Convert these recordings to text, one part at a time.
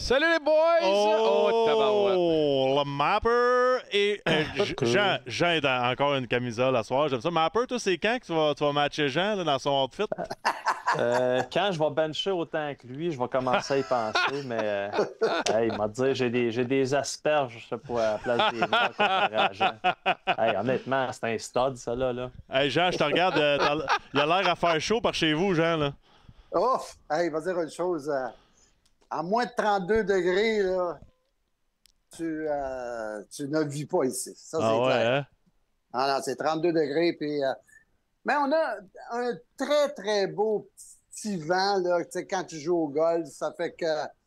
Salut les boys! Tabarouette! Le Mapper et Jean est encore une camisole à soir. J'aime ça. Mapper, toi, c'est quand que tu vas matcher Jean là, dans son outfit? Quand je vais bencher autant que lui, je vais commencer à y penser, mais hey, il m'a dit j'ai des asperges pour la place des noix comparé à Jean. Hey, honnêtement, c'est un stud, ça là. Hey, Jean, je te regarde. Il a l'air à faire chaud par chez vous, Jean. Là. Ouf! Hey, il va dire une chose. À moins de 32 degrés, là, tu ne vis pas ici. Ça, c'est clair. Hein? Ah non, c'est 32 degrés. Puis, mais on a un très, très beau petit vent là, quand tu joues au golf. Ça fait que...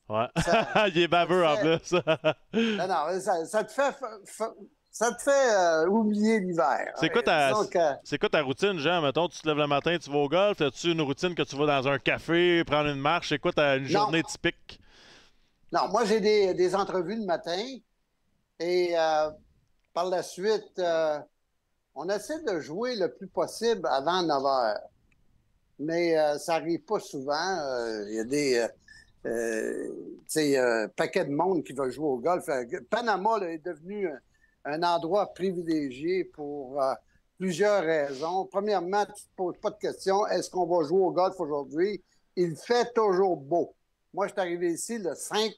Ouais. Il est baveux en plus. non, ça te fait... Ça te fait oublier l'hiver. C'est quoi ta routine, Jean? Mettons, tu te lèves le matin, tu vas au golf. As-tu une routine que tu vas dans un café, prendre une marche? C'est quoi une journée typique? Non, moi, j'ai des entrevues le matin. Et par la suite, on essaie de jouer le plus possible avant 9 heures. Mais ça n'arrive pas souvent. Il y a des paquet de monde qui va jouer au golf. Panama là, est devenu un endroit privilégié pour plusieurs raisons. Premièrement, tu ne te poses pas de question, est-ce qu'on va jouer au golf aujourd'hui? Il fait toujours beau. Moi, je suis arrivé ici le 5,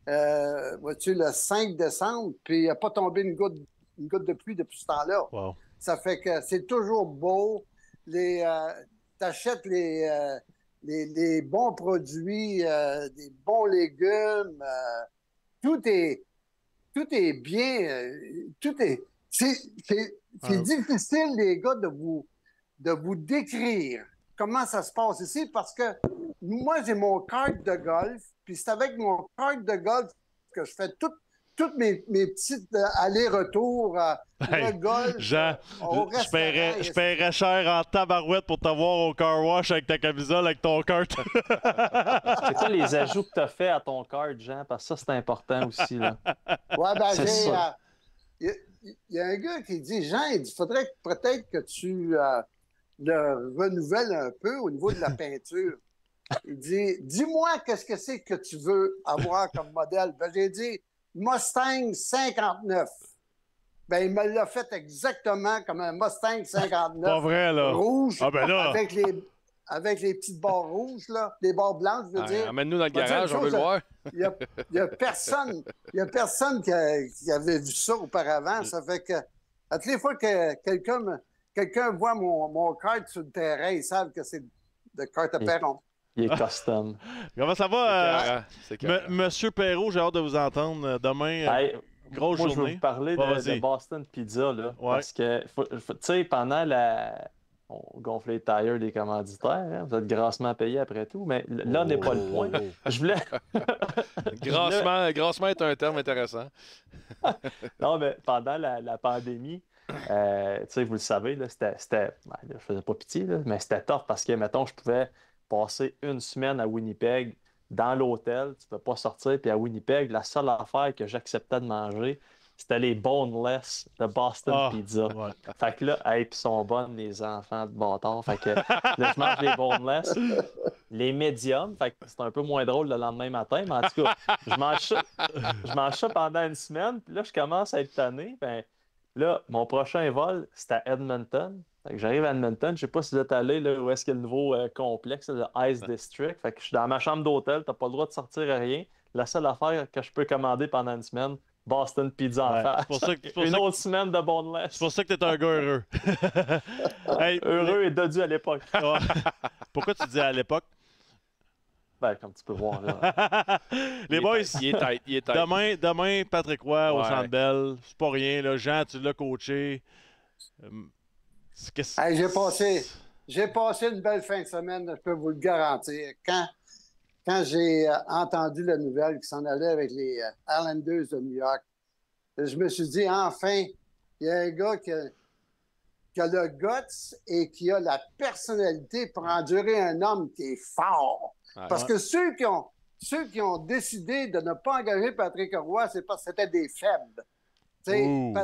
le 5 décembre, puis il n'a pas tombé une goutte de pluie depuis ce temps-là. Wow. Ça fait que c'est toujours beau. Tu achètes les bons produits, des bons légumes. Tout est bien. C'est difficile, les gars, de vous décrire comment ça se passe ici parce que moi, j'ai mon kart de golf, puis c'est avec mon kart de golf que je fais toutes mes petites allers-retours, le golf. Jean, je paierais cher en tabarouette pour t'avoir au car wash avec ta camisole, avec ton kart. C'est quoi les ajouts que tu as fait à ton kart, Jean? Parce que ça, c'est important aussi. Là. Ouais, ben, il y a un gars qui dit, Jean, il faudrait peut-être que tu le renouvelles un peu au niveau de la peinture. Il dit, dis-moi qu'est-ce que c'est que tu veux avoir comme modèle. Ben, j'ai dit, Mustang 59. Ben, il me l'a fait exactement comme un Mustang 59. Pas vrai, là. Rouge. Ah, ben là. Avec les petites barres rouges, là. Les barres blanches, je veux dire. Emmène-nous dans le garage, on veut le voir. Il y a personne qui avait vu ça auparavant. Ça fait que, à toutes les fois que quelqu'un voit mon kart sur le terrain, ils savent que c'est de kart à perron. Il est custom. Comment ça va, c'est carré. Monsieur Perrault? J'ai hâte de vous entendre demain. Grosse journée. Je veux vous parler de Boston Pizza. Là, parce que, tu sais, pendant on gonfle les tires des commanditaires. Hein, vous êtes grassement payés après tout. Mais là n'est pas le point. Je voulais... grassement est un terme intéressant. Non, mais pendant la pandémie, tu sais, vous le savez, là, je faisais pas pitié, là, mais c'était tough parce que, mettons, je pouvais passer une semaine à Winnipeg dans l'hôtel, tu peux pas sortir, puis à Winnipeg, la seule affaire que j'acceptais de manger, c'était les boneless de Boston Pizza. Ouais. Fait que là, puis sont bonnes les enfants de bâtard. Fait que là, je mange les boneless, les médiums, fait que c'est un peu moins drôle le lendemain matin, mais en tout cas, je mange ça pendant une semaine, puis là, je commence à être tanné. Ben, là, mon prochain vol, c'est à Edmonton. Fait que j'arrive à Edmonton, je ne sais pas si vous êtes allé là où est-ce qu'il y a le nouveau complexe, le Ice District. Fait que je suis dans ma chambre d'hôtel, t'as pas le droit de sortir à rien. La seule affaire que je peux commander pendant une semaine, Boston Pizza en face. Une autre semaine de boneless. C'est pour ça que t'es un gars heureux. Heureux et dodu à l'époque. Pourquoi tu dis à l'époque? Ben, comme tu peux voir là. Les boys, il est tête. Demain, Patrick Roy au Centre Bell. C'est pas rien, là. Jean, tu l'as coaché. Hey, j'ai passé une belle fin de semaine, je peux vous le garantir. Quand j'ai entendu la nouvelle qui s'en allait avec les Islanders de New York, je me suis dit, enfin, il y a un gars qui a le guts et qui a la personnalité pour endurer un homme qui est fort. Parce que ceux qui ont décidé de ne pas engager Patrick Roy, c'est parce que c'était des faibles. Tu sais,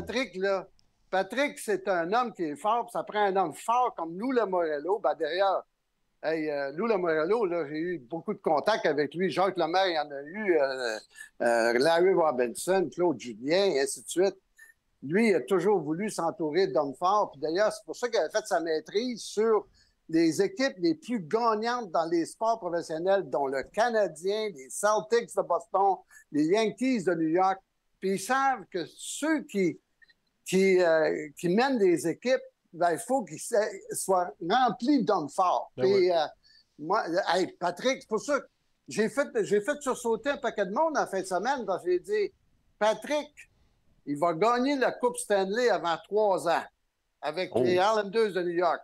Patrick, c'est un homme qui est fort, puis ça prend un homme fort comme nous, le Morello. Ben derrière Hey, Lou Lamoriello, là, j'ai eu beaucoup de contacts avec lui. Jacques Lemaire, il y en a eu. Larry Robinson, Claude Julien, et ainsi de suite. Lui, il a toujours voulu s'entourer d'hommes forts. Puis d'ailleurs, c'est pour ça qu'il a fait sa maîtrise sur les équipes les plus gagnantes dans les sports professionnels, dont le Canadien, les Celtics de Boston, les Yankees de New York. Puis ils savent que ceux qui mènent des équipes, ben, il faut qu'ils soient remplis d'hommes forts. Ben Puis oui. moi, hey, Patrick, c'est pour ça que j'ai fait sursauter un paquet de monde en fin de semaine parce que j'ai dit, Patrick, il va gagner la Coupe Stanley avant 3 ans avec les Islanders de New York.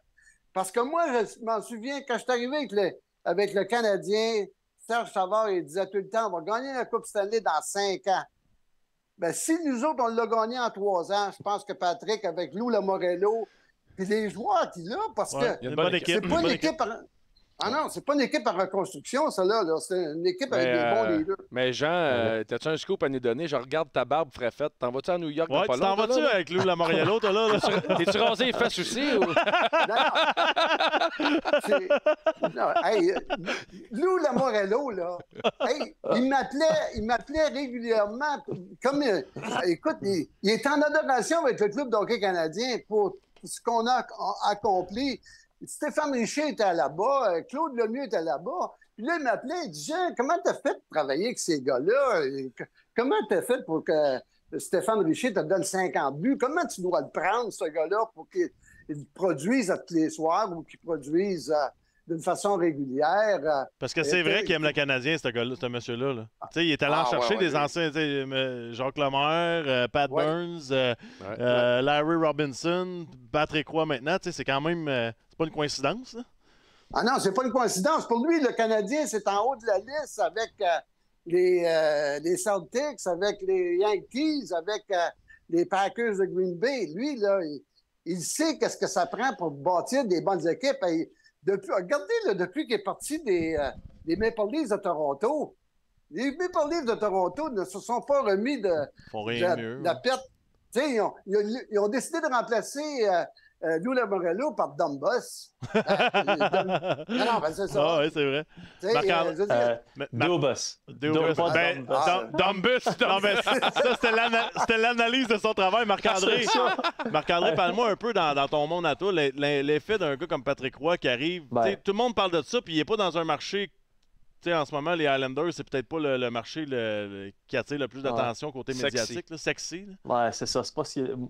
Parce que moi, je m'en souviens, quand je suis arrivé avec le Canadien, Serge Savard, il disait tout le temps, on va gagner la Coupe Stanley dans 5 ans. Ben, si nous autres, on l'a gagné en 3 ans, je pense que Patrick, avec Lou Lamoriello, puis les joueurs qu'il a, parce Ouais, que il y a une bonne équipe. c'est pas une équipe... Ah non, c'est pas une équipe en reconstruction, ça là. C'est une équipe avec des bons leaders. Mais Jean, t'as-tu un scoop à nous donner? Je regarde ta barbe frais faite. T'en vas-tu à New York? Ouais, tu t'en vas-tu avec Lou Lamoriello, toi, là? T'es-tu rasé les fesses aussi? Ou... Non, hey, Lou Lamoriello, là, hey, il m'appelait régulièrement. Comme, écoute, il est en adoration avec le club d'hockey canadien pour ce qu'on a accompli. Stéphane Richer était là-bas, Claude Lemieux était là-bas. Puis là, il m'appelait, il dit, Jean, comment t'as fait pour travailler avec ces gars-là? Comment t'as fait pour que Stéphane Richer te donne 50 buts? Comment tu dois le prendre, ce gars-là, pour qu'il produise à tous les soirs ou qu'il produise d'une façon régulière? Parce que c'est vrai qu'il aime le Canadien, ce monsieur-là. Là. Tu sais, il est allé en chercher des anciens, Jacques Lemaire, Pat Burns, Larry Robinson, Patrick Roy maintenant. C'est quand même... c'est pas une coïncidence, là? Ah non, c'est pas une coïncidence. Pour lui, le Canadien, c'est en haut de la liste avec les Celtics, avec les Yankees, avec les Packers de Green Bay. Lui, là, il sait qu'est-ce que ça prend pour bâtir des bonnes équipes. Et regardez, là, depuis qu'il est parti des Maple Leafs de Toronto, les Maple Leafs de Toronto ne se sont pas remis de la perte. Ils ont décidé de remplacer Lou Lamoriello par Dom Boss. Non, ben c'est ça. Ah oui, c'est vrai. Dubus. Dumbus. Ça, c'était l'analyse de son travail, Marc-André. Marc-André, parle-moi un peu dans ton monde à toi, l'effet d'un gars comme Patrick Roy qui arrive. Tout le monde parle de ça, puis il n'est pas dans un marché... en ce moment, les Islanders, c'est peut-être pas le marché qui attire le plus d'attention côté médiatique. Sexy. Ouais, c'est ça. C'est pas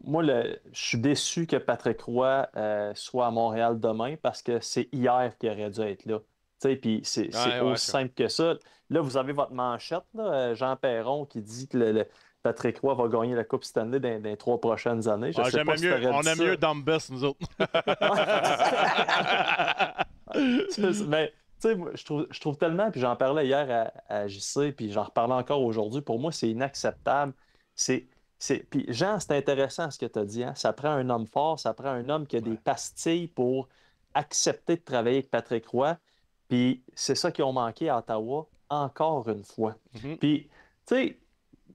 moi, je suis déçu que Patrick Roy soit à Montréal demain parce que c'est hier qu'il aurait dû être là. Puis c'est aussi simple que ça. Là, vous avez votre manchette, là, Jean Perron, qui dit que Patrick Roy va gagner la Coupe Stanley dans les 3 prochaines années. On aime mieux Dumbus, nous autres. Mais... Tu sais, je trouve tellement, puis j'en parlais hier à JC, puis j'en reparlais encore aujourd'hui, pour moi, c'est inacceptable. Puis Jean, c'est intéressant ce que tu as dit. Hein? Ça prend un homme fort, ça prend un homme qui a des pastilles pour accepter de travailler avec Patrick Roy. Puis c'est ça qu'ils ont manqué à Ottawa, encore une fois. Mm-hmm. Puis, tu sais,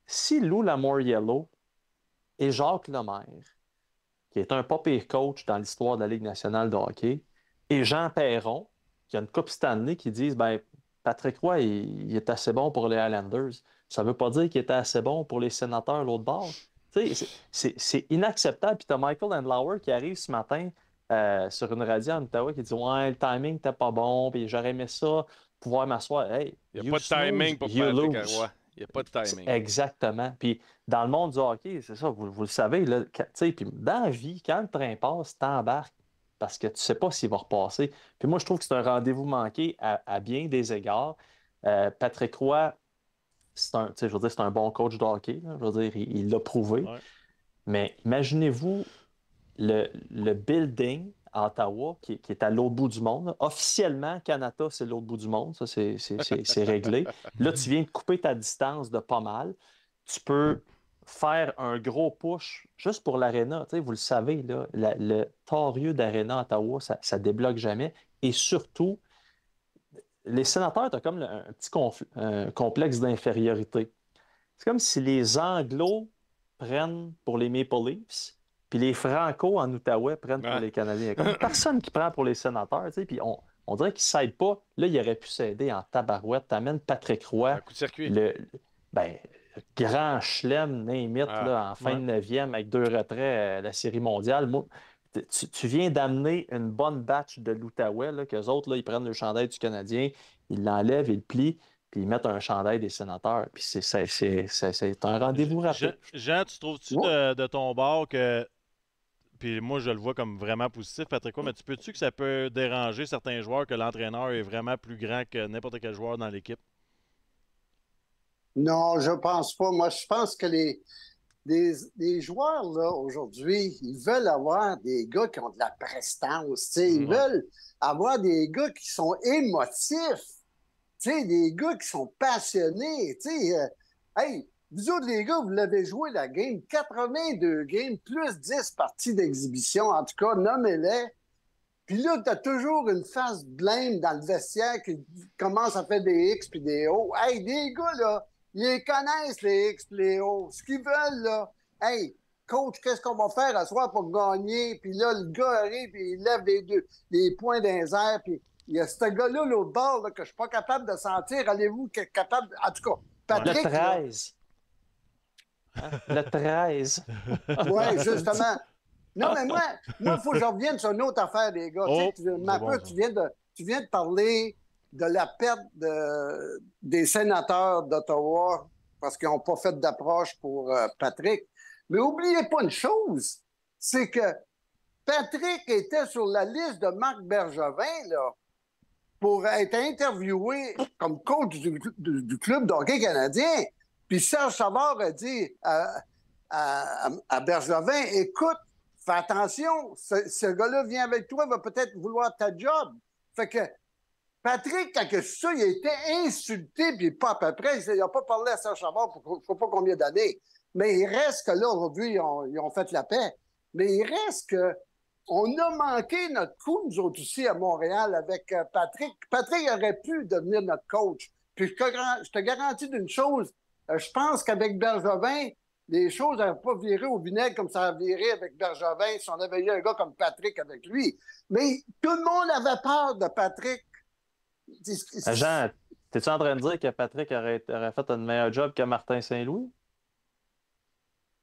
si Lou Lamoriello et Jacques Lemaire, qui est un pas pire coach dans l'histoire de la Ligue nationale de hockey, et Jean Perron, qui a une Coupe Stanley, qui disent Patrick Roy, il est assez bon pour les Islanders. Ça ne veut pas dire qu'il était assez bon pour les Sénateurs l'autre bord. C'est inacceptable. Puis tu as Michael Andlauer qui arrive ce matin sur une radio en Ottawa qui dit ouais, le timing n'était pas bon, puis j'aurais aimé ça, pouvoir m'asseoir. Hey, il n'y a pas de timing pour Patrick Roy. Il n'y a pas de timing. Exactement. Puis dans le monde du hockey, c'est ça, vous le savez, là, puis dans la vie, quand le train passe, t'embarques. Parce que tu ne sais pas s'il va repasser. Puis moi, je trouve que c'est un rendez-vous manqué à bien des égards. Patrick Roy, c'est un bon coach de hockey. Là. Je veux dire, il l'a prouvé. Ouais. Mais imaginez-vous le building à Ottawa qui est à l'autre bout du monde. Là. Officiellement, Canada, c'est l'autre bout du monde. Ça, c'est réglé. Là, tu viens de couper ta distance de pas mal. Tu peux faire un gros push juste pour l'aréna. Vous le savez, là, le torieux d'aréna à Ottawa, ça débloque jamais. Et surtout, les Sénateurs, tu as comme un petit complexe d'infériorité. C'est comme si les Anglos prennent pour les Maple Leafs, puis les Franco en Outaouais prennent pour les Canadiens. Comme personne qui prend pour les Sénateurs. Puis on on dirait qu'il ne s'aide pas. Là, il aurait pu s'aider en tabarouette. T'amènes Patrick Roy. Un coup de circuit. Ben, grand chelem, name it, là, en fin de 9e avec 2 retraits la Série mondiale. Moi, tu viens d'amener une bonne batch de l'Outaouais, qu'eux autres, là, ils prennent le chandail du Canadien, ils l'enlèvent, ils le plient, puis ils mettent un chandail des Sénateurs. Puis c'est un rendez-vous rapide. Jean, tu trouves-tu de ton bord que... Puis moi, je le vois comme vraiment positif, Patrick Roy, mais tu peux-tu que ça peut déranger certains joueurs que l'entraîneur est vraiment plus grand que n'importe quel joueur dans l'équipe? Non, je pense pas. Moi, je pense que les joueurs, là, aujourd'hui, ils veulent avoir des gars qui ont de la prestance. Ils veulent avoir des gars qui sont émotifs. Des gars qui sont passionnés. Hey, vous autres, les gars, vous l'avez joué la game. 82 games, plus 10 parties d'exhibition. En tout cas, nommez-les. Puis là, tu as toujours une face blême dans le vestiaire qui commence à faire des X puis des O. Hey, des gars, là, ils les connaissent, les X et les O. Ce qu'ils veulent, là, hey, coach, qu'est-ce qu'on va faire à soir pour gagner? Puis là, le gars arrive et il lève les poings dans les airs. Puis il y a ce gars-là, l'autre bord, là, que je suis pas capable de sentir. Allez-vous capable... En tout cas, Patrick... Le 13. Hein? Le 13. Oui, justement. Non, mais moi, il faut que je revienne sur une autre affaire, les gars. Tu viens de parler de la perte des sénateurs d'Ottawa parce qu'ils n'ont pas fait d'approche pour Patrick. Mais n'oubliez pas une chose, c'est que Patrick était sur la liste de Marc Bergevin là, pour être interviewé comme coach du club de hockey canadien. Puis Serge Savard a dit à Bergevin, écoute, fais attention, ce gars-là vient avec toi, va peut-être vouloir ta job. Fait que Patrick, quand ça, il a été insulté, puis pas à peu près, il n'a pas parlé à Serge Savard pour je ne sais pas combien d'années. Mais il reste que là, aujourd'hui, ils ont fait la paix. Mais il reste que on a manqué notre coup, nous autres aussi, à Montréal, avec Patrick. Patrick aurait pu devenir notre coach. Puis je te garantis d'une chose, je pense qu'avec Bergevin, les choses n'avaient pas viré au vinaigre comme ça a viré avec Bergevin si on avait eu un gars comme Patrick avec lui. Mais tout le monde avait peur de Patrick. Jean, es-tu en train de dire que Patrick aurait fait un meilleur job que Martin Saint-Louis?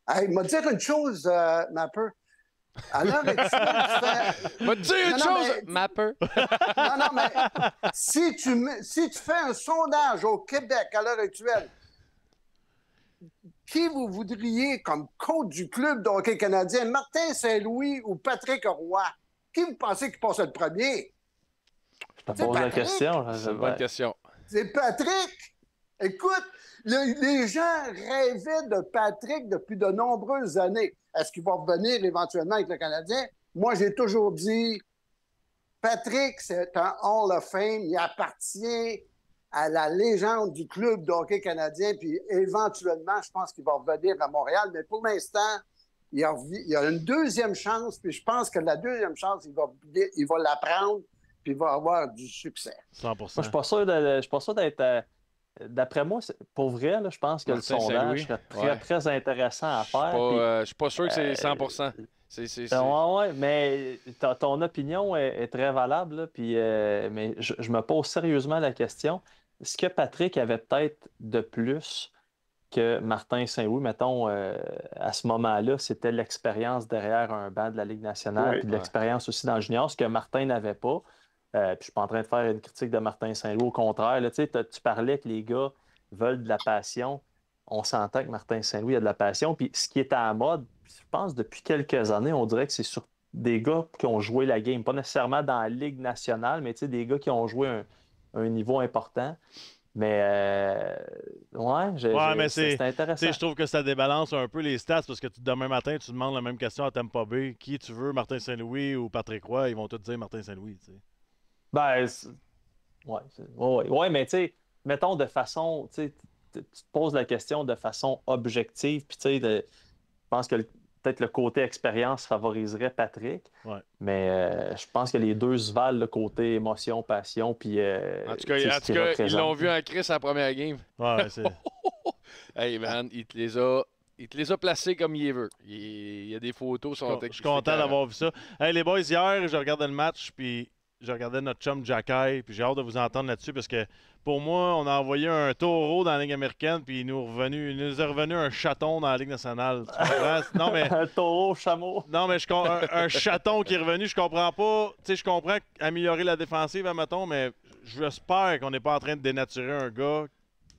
Hey, m'a dire une chose, Mapper. À l'heure actuelle, tu fais... M'a dire une chose, Mapper. Non, mais si tu fais un sondage au Québec à l'heure actuelle, qui vous voudriez comme coach du club de hockey canadien, Martin Saint-Louis ou Patrick Roy? Qui vous pensez qui passe le premier? Je te pose la question. C'est une bonne question. C'est Patrick! Écoute, les gens rêvaient de Patrick depuis de nombreuses années. Est-ce qu'il va revenir éventuellement avec le Canadien? Moi, j'ai toujours dit, Patrick, c'est un Hall of Fame. Il appartient à la légende du club de hockey canadien. Puis éventuellement, je pense qu'il va revenir à Montréal. Mais pour l'instant, il y a une deuxième chance. Puis je pense que la deuxième chance, il va la prendre. Puis il va avoir du succès. 100%. Moi, je ne suis pas sûr d'être... D'après moi, pour vrai, là, je pense que Martin le sondage serait très intéressant à faire. Je ne suis pas sûr que c'est 100%. Oui, mais ton opinion est très valable. Là, puis, mais je me pose sérieusement la question. Est-ce que Patrick avait peut-être de plus que Martin Saint-Louis, mettons, à ce moment-là, c'était l'expérience derrière un banc de la Ligue nationale, puis l'expérience aussi dans le junior, ce que Martin n'avait pas. Puis je ne suis pas en train de faire une critique de Martin Saint-Louis. Au contraire, là, tu parlais que les gars veulent de la passion. On s'entend que Martin Saint-Louis a de la passion. Puis ce qui est à la mode, je pense depuis quelques années, on dirait que c'est sur des gars qui ont joué la game. Pas nécessairement dans la Ligue nationale, mais des gars qui ont joué un niveau important. Mais c'est intéressant. Je trouve que ça débalance un peu les stats parce que demain matin, tu demandes la même question à Tampa Bay. Qui tu veux, Martin Saint-Louis ou Patrick Roy? Ils vont tous dire Martin Saint-Louis. T'sais. Ben, ouais, mais tu sais, mettons de façon, tu te poses la question de façon objective, puis tu sais, je pense que peut-être le côté expérience favoriserait Patrick, mais je pense que les deux se valent, le côté émotion, passion, puis en tout cas, ils l'ont vu en Chris à la première game. Ouais, c'est... Hey man, il te les a placés comme il veut. Il y a des photos. Je suis content d'avoir vu ça. Hey, les boys, hier, je regardais le match, puis je regardais notre chum Jacky, puis j'ai hâte de vous entendre là-dessus parce que pour moi, on a envoyé un taureau dans la Ligue américaine, puis il nous est revenu un chaton dans la Ligue nationale. Tu comprends? Non, mais, un taureau, chameau. Non, mais un chaton qui est revenu, je comprends pas. Tu sais, je comprends améliorer la défensive, admettons, mais j'espère qu'on n'est pas en train de dénaturer un gars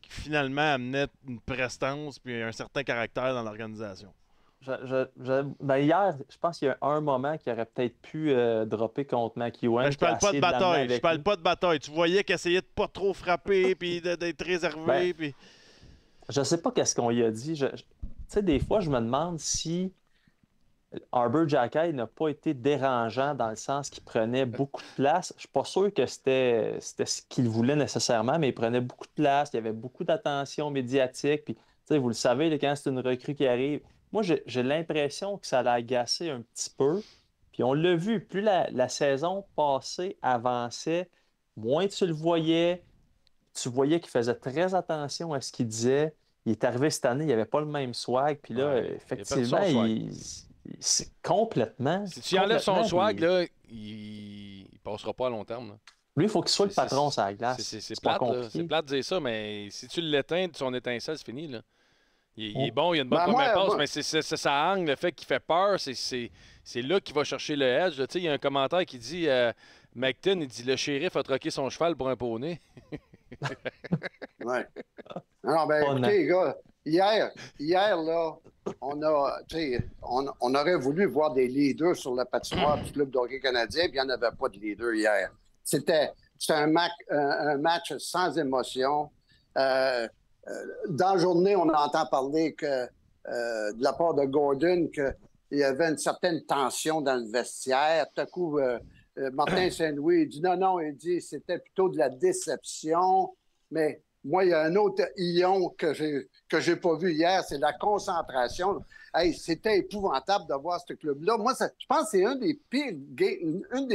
qui finalement amenait une prestance puis un certain caractère dans l'organisation. Ben hier, je pense qu'il y a un moment qui aurait peut-être pu dropper contre McEwen. Ben, je parle pas de bataille. Je parle pas de bataille. Tu voyais qu'il essayait de pas trop frapper puis d'être réservé. Ben, puis... Je sais pas qu'est-ce qu'on lui a dit. Tu sais, des fois, je me demande si Arber Xhekaj n'a pas été dérangeant dans le sens qu'il prenait beaucoup de place. Je suis pas sûr que c'était ce qu'il voulait nécessairement, mais il prenait beaucoup de place. Il y avait beaucoup d'attention médiatique. Puis, tu sais, vous le savez, quand c'est une recrue qui arrive, moi, j'ai l'impression que ça l'a agacé un petit peu. Puis on l'a vu, plus la saison passée avançait, moins tu le voyais. Tu voyais qu'il faisait très attention à ce qu'il disait. Il est arrivé cette année, il n'avait pas le même swag. Puis là, effectivement, c'est complètement... Si tu enlèves son swag, là, il passera pas à long terme. Là. Lui, il faut qu'il soit le patron sur la glace. C'est plate, c'est plate de dire ça, mais si tu l'éteins de son étincelle, c'est fini. Là. Il est bon, il a une bonne première passe, mais ça hangue le fait qu'il fait peur. C'est là qu'il va chercher le edge. Tu sais, il y a un commentaire qui dit McTin, il dit le shérif a troqué son cheval pour un poney. Ouais. Non, ben écoutez, les gars, hier là, on aurait voulu voir des leaders sur la patinoire du club de hockey canadien, puis il n'y en avait pas de leaders hier. C'était un match sans émotion. Dans la journée, on entend parler que de la part de Gordon qu'il y avait une certaine tension dans le vestiaire. Tout à coup, Martin Saint-Louis dit non, il dit c'était plutôt de la déception. Mais moi, il y a un autre ion que j'ai pas vu hier, c'est la concentration. Hey, c'était épouvantable de voir ce club-là. Moi, je pense que c'est une des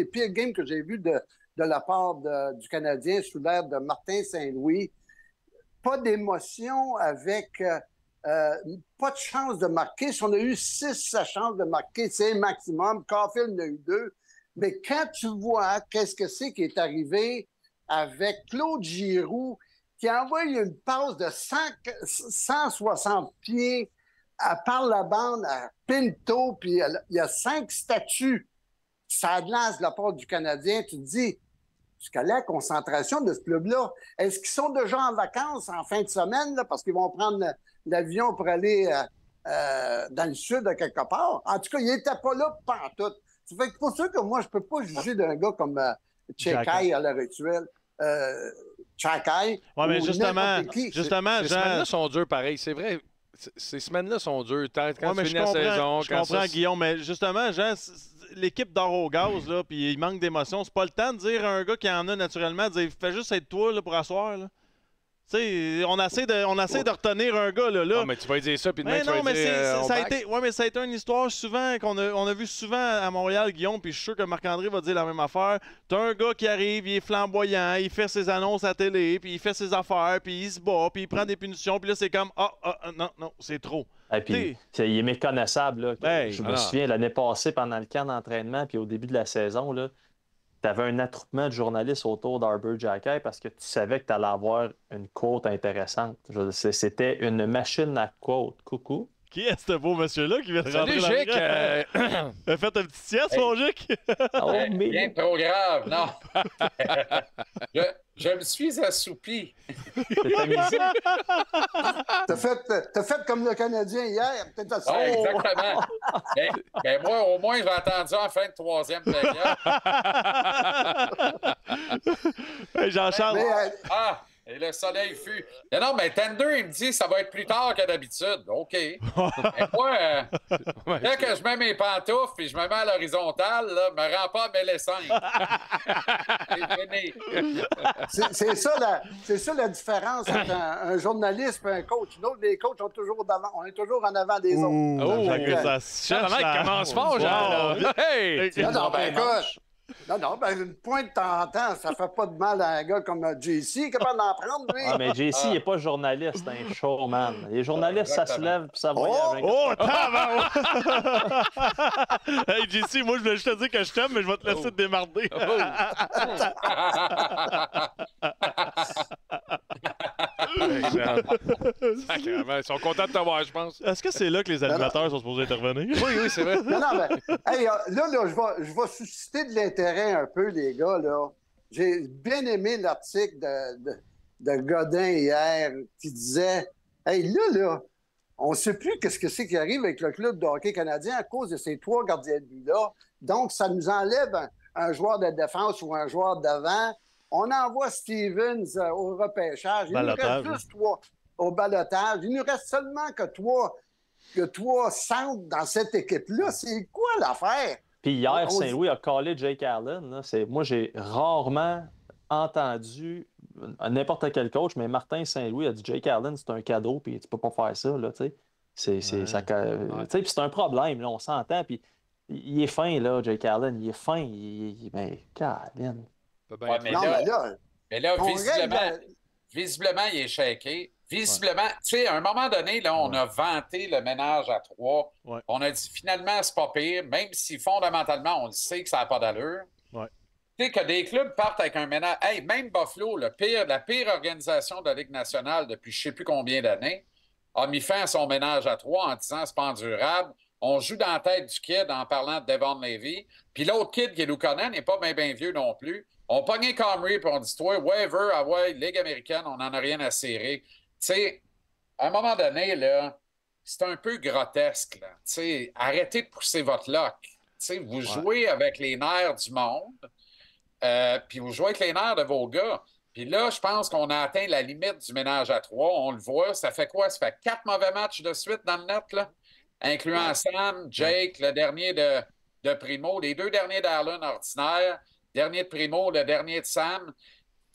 pires games que j'ai vues de la part du Canadien sous l'ère de Martin Saint-Louis. Pas d'émotion avec pas de chance de marquer. Si on a eu 6 chances de marquer, c'est le maximum. Caulfield en a eu 2. Mais quand tu vois qu'est-ce que c'est qui est arrivé avec Claude Giroux, qui envoie une passe de 160 pieds par la bande à Pinto, puis il y a 5 statues. Ça lance de la part du Canadien. Tu te dis, jusqu'à la concentration de ce club-là, est-ce qu'ils sont déjà en vacances en fin de semaine, là, parce qu'ils vont prendre l'avion pour aller dans le sud à quelque part? En tout cas, il n'était pas là pantoute. Ça fait que pour ça que moi, je ne peux pas juger d'un gars comme Xhekaj à l'heure actuelle. Xhekaj. Oui, mais justement, ces semaines-là sont dures pareil. C'est vrai, ces semaines-là sont dures. Quand tu finis la saison... Je comprends, Guillaume, mais justement, Jean, l'équipe dort au gaz, là, puis il manque d'émotion. C'est pas le temps de dire à un gars qui en a naturellement, de dire fais juste être toi là, pour asseoir. Là. Tu sais, on essaie de retenir un gars, là. Non, mais tu vas dire ça, puis demain, tu vas dire... mais ça a été une histoire souvent qu'on a vu souvent à Montréal, Guillaume, puis je suis sûr que Marc-André va dire la même affaire. T'as un gars qui arrive, il est flamboyant, il fait ses annonces à la télé, puis il fait ses affaires, puis il se bat, puis il prend des punitions, puis là, c'est comme non, c'est trop. Et puis, il est méconnaissable, là. Je me souviens, l'année passée, pendant le camp d'entraînement, puis au début de la saison, là, tu avais un attroupement de journalistes autour d'Arber Xhekaj parce que tu savais que tu allais avoir une quote intéressante. C'était une machine à quote. Coucou. Qui est ce beau monsieur-là qui vient de rentrer dans le a fait un petit sieste, mon Gic? Bien trop grave, non. Je me suis assoupi. T'as fait comme le Canadien hier. Exactement. Mais moi, au moins, j'ai entendu en fin de 3e période. Jean-Charles. Et le soleil fut. Non, mais Tender, il me dit ça va être plus tard que d'habitude. OK. Mais moi, dès que je mets mes pantoufles et je me mets à l'horizontale, là, me rends pas à Mélessin. C'est ça la différence entre un journaliste et un coach. Nous, les coachs sont toujours d'avant. On est toujours en avant des autres. Ça commence fort, genre. Hey! Non, ben écoute. Non, ben une pointe de temps en temps, ça fait pas de mal à un gars comme JC, capable d'en prendre, lui. Ah, mais JC, il n'est pas journaliste, c'est un showman. Les journalistes, ça se lève puis ça voyage. Oh, tabarouette! Hey, JC, moi, je voulais juste te dire que je t'aime, mais je vais te laisser te démarder. Ils sont contents de t'avoir, je pense. Est-ce que c'est là que les animateurs sont supposés intervenir? Oui, c'est vrai. Non, mais hey, là, je vais susciter de l'intérêt un peu, les gars. Là. J'ai bien aimé l'article de Godin hier qui disait hey, là, on ne sait plus qu'est-ce que c'est qui arrive avec le club de hockey canadien à cause de ces 3 gardiens de but-là. Donc, ça nous enlève un joueur de défense ou un joueur d'avant. On envoie Stevens au repêchage. Il nous reste juste 3 au balotage. Il nous reste seulement que 3 centres dans cette équipe-là. C'est quoi l'affaire? Puis hier, Saint-Louis a callé Jake Allen. Là. Moi, j'ai rarement entendu n'importe quel coach, mais Martin Saint-Louis a dit Jake Allen, c'est un cadeau, puis tu peux pas faire ça. Là, c'est un problème, là, on s'entend. Puis il est fin, là, Jake Allen. Il est fin. Mais, Caroline. Ouais, mais là, visiblement, il est shaké. Visiblement, tu sais, à un moment donné, là, on a vanté le ménage à 3. Ouais. On a dit finalement, c'est pas pire, même si fondamentalement, on le sait que ça n'a pas d'allure. Ouais. Tu sais, que des clubs partent avec un ménage. Hey, même Buffalo, la pire organisation de la Ligue nationale depuis je ne sais plus combien d'années, a mis fin à son ménage à 3 en disant c'est pas endurable. On joue dans la tête du kid en parlant de Devon Levy. Puis l'autre kid qui est Luukkonen n'est pas bien vieux non plus. On pognait Comrie puis on dit toi, waiver, ah ouais, Ligue américaine, on n'en a rien à serrer. Tu sais, à un moment donné, là, c'est un peu grotesque. Là. Tu sais, arrêtez de pousser votre lock. Tu sais, vous jouez avec les nerfs du monde, puis vous jouez avec les nerfs de vos gars. Puis là, je pense qu'on a atteint la limite du ménage à 3. On le voit. Ça fait quoi? Ça fait 4 mauvais matchs de suite dans le net, là, incluant Sam, Jake, le dernier de Primo, les 2 derniers d'Arlen ordinaire, dernier de Primo, le dernier de Sam.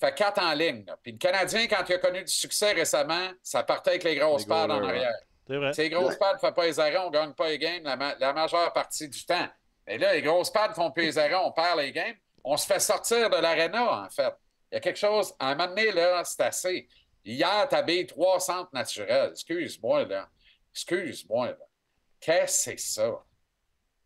Fait 4 en ligne. Là. Puis le Canadien, quand il a connu du succès récemment, ça partait avec les grosses pads en arrière. C'est vrai. Les grosses pads ne font pas les arrêts, on ne gagne pas les games la majeure partie du temps. Mais là, les grosses pads ne font plus les arrêts, on perd les games. On se fait sortir de l'aréna, en fait. Il y a quelque chose, à un moment donné, là, c'est assez. Hier, tu habilles 3 centres naturels. Excuse-moi, là. Qu'est-ce que c'est ça?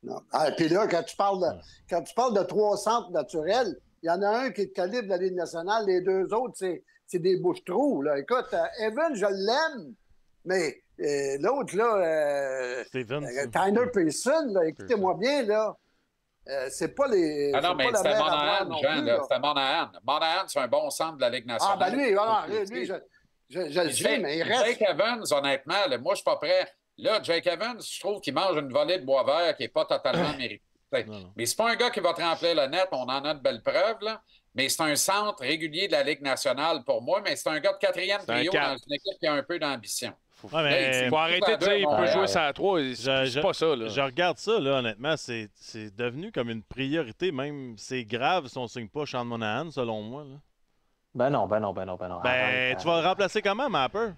Non. Ah, puis là, quand tu parles de 3 centres naturels, il y en a un qui est de calibre de la Ligue nationale, les 2 autres, c'est des bouches-trous. Là. Écoute, Evan, je l'aime, mais l'autre, là, Tyler Pearson, là, écoutez-moi bien, là, c'est pas les. Ah non, mais c'était Monahan, Jean, là. C'était Monahan. Monahan, c'est un bon centre de la Ligue nationale. Ah, ben lui, je le sais, mais il reste. Jake Evans, honnêtement, là, moi, je suis pas prêt. Là, Jake Evans, je trouve qu'il mange une volée de bois vert qui n'est pas totalement méritée. Mais c'est pas un gars qui va te remplir le net, on en a de belles preuves, là. Mais c'est un centre régulier de la Ligue nationale pour moi, mais c'est un gars de 4e trio dans une équipe qui a un peu d'ambition. Il faut arrêter de dire qu'il peut jouer ça à 3. C'est pas ça. Là. Je regarde ça, là, honnêtement, c'est devenu comme une priorité. Même, c'est grave si on ne signe pas Sean Monahan, selon moi. Là. Ben non. Tu vas le remplacer comment, Mapper?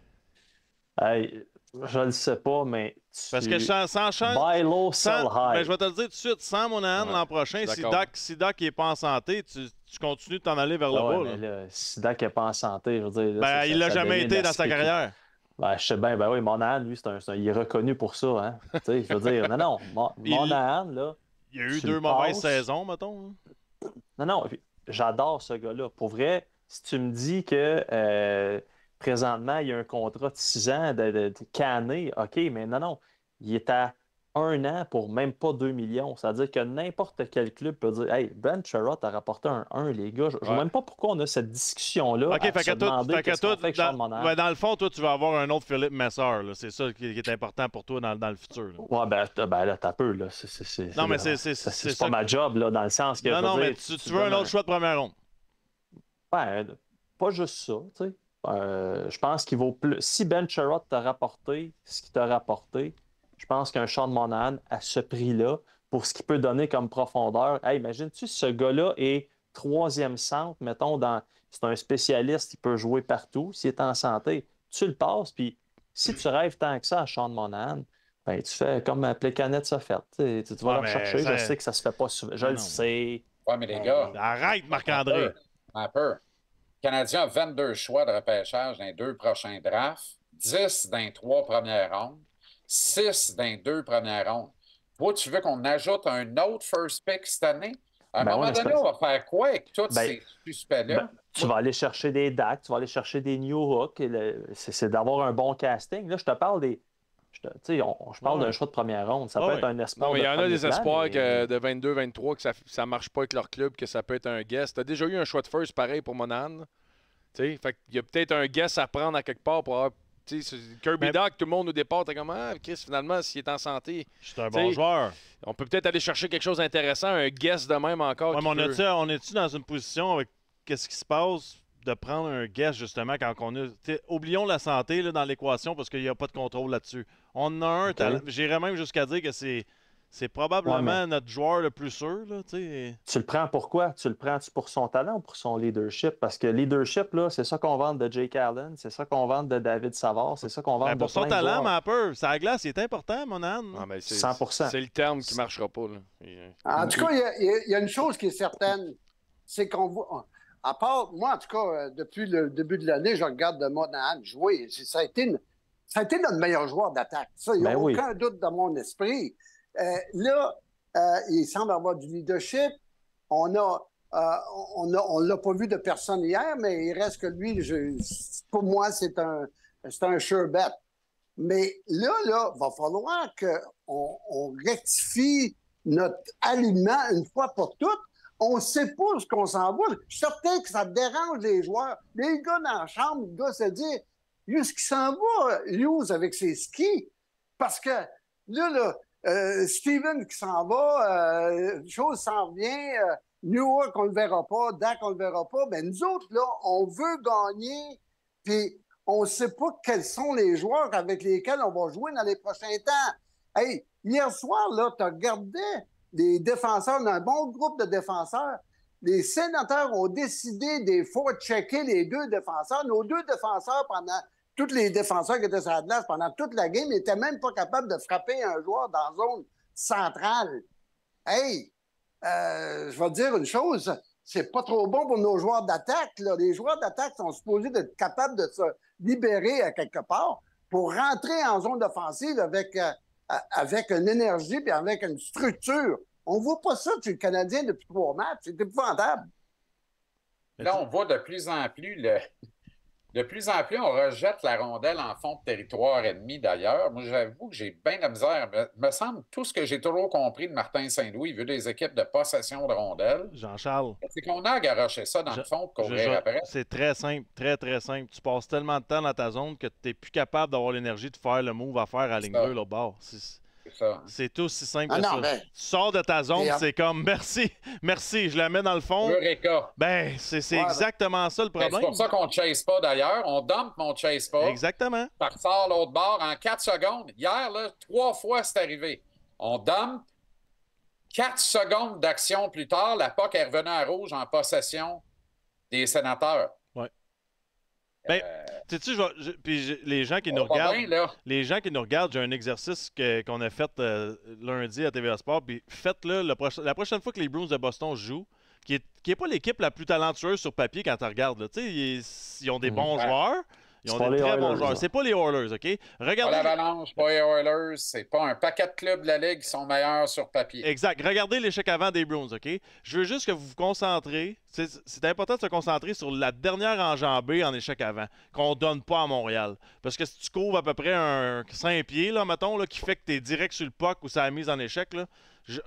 Hey, je le sais pas, mais parce que sans buy low, sell high. Je vais te le dire tout de suite, sans Monahan l'an prochain, si Doc n'est pas en santé, tu continues de t'en aller vers le bas. Mais là, si Doc n'est pas en santé, je veux dire... Là, il l'a jamais été dans sa carrière. Ben, je sais bien, oui, Monahan, lui, il est reconnu pour ça. Hein? Je veux dire, non, Monahan, là... Il y a eu 2 mauvaises saisons, mettons. Non, j'adore ce gars-là. Pour vrai, si tu me dis que... présentement, il y a un contrat de 6 ans de canné. OK, mais non. Il est à 1 an pour même pas 2 millions. C'est-à-dire que n'importe quel club peut dire hey, Ben Sherratt a rapporté un 1, les gars. Je ne vois même pas pourquoi on a cette discussion-là. OK, dans le fond, toi, tu vas avoir un autre Philippe Messer. C'est ça qui est important pour toi dans le futur. Là. Ouais, là, t'as peu. Là. Non, mais c'est pas ma job, là, dans le sens que. Non, mais tu veux un autre choix de première ronde. Ben, pas juste ça, tu sais. Je pense qu'il vaut plus. Si Ben Sherratt t'a rapporté ce qu'il t'a rapporté, je pense qu'un Sean Monahan à ce prix-là, pour ce qu'il peut donner comme profondeur, hey, imagine-tu ce gars-là est 3e centre, mettons, c'est un spécialiste, il peut jouer partout, s'il est en santé, tu le passes, puis si tu rêves tant que ça à Sean Monahan, ben, tu fais comme Plekanec a fait. Tu vas le chercher, je sais que ça se fait pas souvent, je le sais. Ouais, mais les gars... Arrête, Marc-André! Un peu. Le Canadien a 22 choix de repêchage dans les 2 prochains drafts, 10 dans les 3 premières rondes, 6 dans les 2 premières rondes. Toi, tu veux qu'on ajoute un autre first pick cette année? À un moment donné, on va faire quoi avec tous ces suspects-là? Tu vas aller chercher des Dak, tu vas aller chercher des New Hook. C'est d'avoir un bon casting. Là, je te parle des... Je parle d'un choix de première ronde. Ça peut être un espoir. Il y en a des espoirs de 22-23 que ça ne marche pas avec leur club, que ça peut être un guess. Tu as déjà eu un choix de first pareil pour Monahan. Fait qu'il y a peut-être un guess à prendre à quelque part pour avoir. Kirby Dach, tout le monde au départ, t'es comme Chris, finalement, s'il est en santé. C'est un bon joueur. On peut peut-être aller chercher quelque chose d'intéressant, un guess de même encore. Ouais, mais on est-tu dans une position avec qu'est-ce qui se passe de prendre un guess justement quand on a. Oublions la santé là, dans l'équation parce qu'il n'y a pas de contrôle là-dessus. On a un talent. J'irais même jusqu'à dire que c'est probablement notre joueur le plus sûr. Là, tu le prends pourquoi? Tu le prends pour son talent ou pour son leadership? Parce que leadership, là, c'est ça qu'on vend de Jake Allen, c'est ça qu'on vend de David Savard, c'est ça qu'on vend de pour son talent, mais un peu, ça glace, il est important, mon âne. 100%. C'est le terme qui ne marchera pas. Là. En tout cas, il y a une chose qui est certaine, c'est qu'on voit... À part, moi, en tout cas, depuis le début de l'année, je regarde de Monahan jouer. Ça a été notre meilleur joueur d'attaque. Ça, il n'y a aucun doute dans mon esprit. Là, il semble avoir du leadership. On l'a pas vu de personne hier, mais il reste que lui, pour moi, c'est un sure bet. Mais là, va falloir qu'on rectifie notre aliment une fois pour toutes. On ne sait pas où qu'on s'en va. Je suis certain que ça dérange les joueurs. Les gars dans la chambre, le gars se dit « Où est-ce qu'il s'en va, Hughes, avec ses skis? » Parce que là, Steven qui s'en va, chose s'en vient, York, on ne le verra pas, Dak, on ne le verra pas. Ben nous autres, là, on veut gagner, puis on ne sait pas quels sont les joueurs avec lesquels on va jouer dans les prochains temps. Hey, hier soir, là, tu as regardé des défenseurs, un bon groupe de défenseurs. Les Sénateurs ont décidé des fois de checker les 2 défenseurs. Nos 2 défenseurs, tous les défenseurs qui étaient sur la glace pendant toute la game, n'étaient même pas capables de frapper un joueur dans la zone centrale. Hey, je vais te dire une chose, c'est pas trop bon pour nos joueurs d'attaque. Les joueurs d'attaque sont supposés être capables de se libérer à quelque part pour rentrer en zone offensive avec une énergie et avec une structure. On ne voit pas ça chez le Canadien depuis 3 matchs. C'est épouvantable. Là, on voit de plus en plus, on rejette la rondelle en fond de territoire ennemi, d'ailleurs. Moi, j'avoue que j'ai bien de la misère. Me semble tout ce que j'ai toujours compris de Martin Saint-Louis, il veut des équipes de possession de rondelles. Jean-Charles. C'est qu'on a à garocher ça dans le fond pour courir après. C'est très simple, très, très simple. Tu passes tellement de temps dans ta zone que tu n'es plus capable d'avoir l'énergie de faire le move à faire à la ligne bleue, là, bas. C'est aussi simple que ça. Tu sors de ta zone, c'est comme merci, je la mets dans le fond. Eureka. Ben, c'est exactement ça le problème. C'est pour ça qu'on ne chase pas d'ailleurs. On dump, mais on ne chase pas. Exactement. Ça ressort l'autre bord en 4 secondes. Hier, là, 3 fois c'est arrivé. On dump. 4 secondes d'action plus tard, la POC est revenue à rouge en possession des Sénateurs. Ben, sais-tu, puis les gens qui nous regardent, j'ai un exercice qu'on a fait lundi à TVA Sport, puis faites-le la prochaine fois que les Bruins de Boston jouent, qui est pas l'équipe la plus talentueuse sur papier quand tu regardes. Tu sais, ils ont des bons joueurs. Ils ont des très bons joueurs. C'est pas les Oilers, OK? Regardez. Pas l'Avalanche, pas les Oilers. C'est pas un paquet de clubs de la Ligue qui sont meilleurs sur papier. Exact. Regardez l'échec avant des Bruins, OK? Je veux juste que vous vous concentrez. C'est important de se concentrer sur la dernière enjambée en échec avant, qu'on donne pas à Montréal. Parce que si tu couvres à peu près un 5 pieds, là, mettons, là, qui fait que tu es direct sur le puck ou ça a mise en échec, là,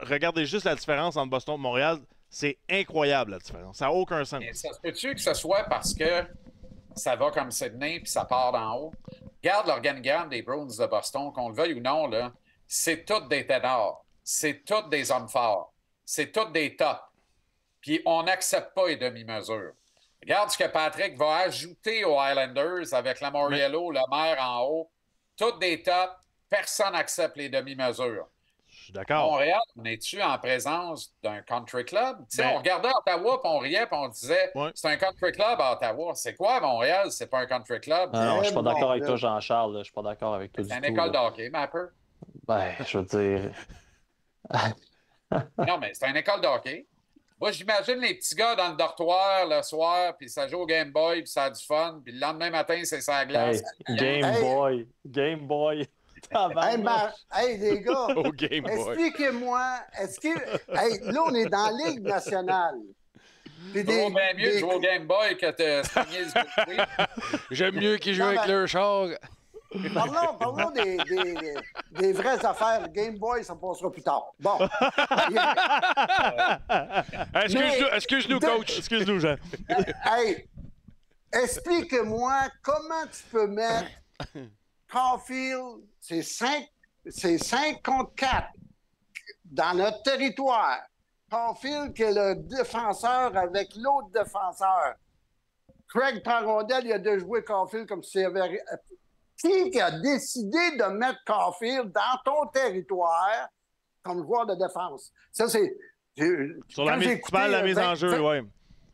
regardez juste la différence entre Boston et Montréal. C'est incroyable, la différence. Ça n'a aucun sens. Mais ça se peut-tu que ce soit parce que ça va comme Sydney puis ça part d'en haut? Regarde l'organigramme des Bruins de Boston, qu'on le veuille ou non, là, c'est tous des ténors. C'est tous des hommes forts. C'est tous des tops. Puis on n'accepte pas les demi-mesures. Regarde ce que Patrick va ajouter aux Highlanders avec la Moriello, le maire en haut. Toutes des tops. Personne n'accepte les demi-mesures. Je suis d'accord. Montréal, on est-tu en présence d'un country club? On regardait Ottawa, puis on riait, puis on disait c'est un country club à Ottawa. C'est quoi Montréal? C'est pas un country club. Non, je suis pas d'accord avec toi, Jean-Charles. Je suis pas d'accord avec toi du tout. C'est une école de hockey, Mapper. Ben, je veux dire... Non, mais c'est une école de hockey. Moi, j'imagine les petits gars dans le dortoir le soir, puis ça joue au Game Boy, puis ça a du fun, puis le lendemain matin, c'est sa glace. Game Boy. Hey, les gars, Au Game Boy. expliquez-moi, là, on est dans la Ligue nationale. C'est bien mieux de jouer au Game Boy que de se pogner le jeu. J'aime mieux qu'ils jouent avec leur char. Parlons des vraies affaires. Game Boy, ça passera plus tard. Bon. Excuse-nous, coach. Excuse-nous, Jean. Hey, explique-moi comment tu peux mettre Caulfield, c'est 5 contre 4 dans notre territoire. Caulfield, qui est le défenseur avec l'autre défenseur. Craig Parondel, il a de jouer Caulfield comme si il avait... Qui a décidé de mettre Caulfield dans ton territoire comme joueur de défense? Ça, c'est... Sur la mise en jeu, oui.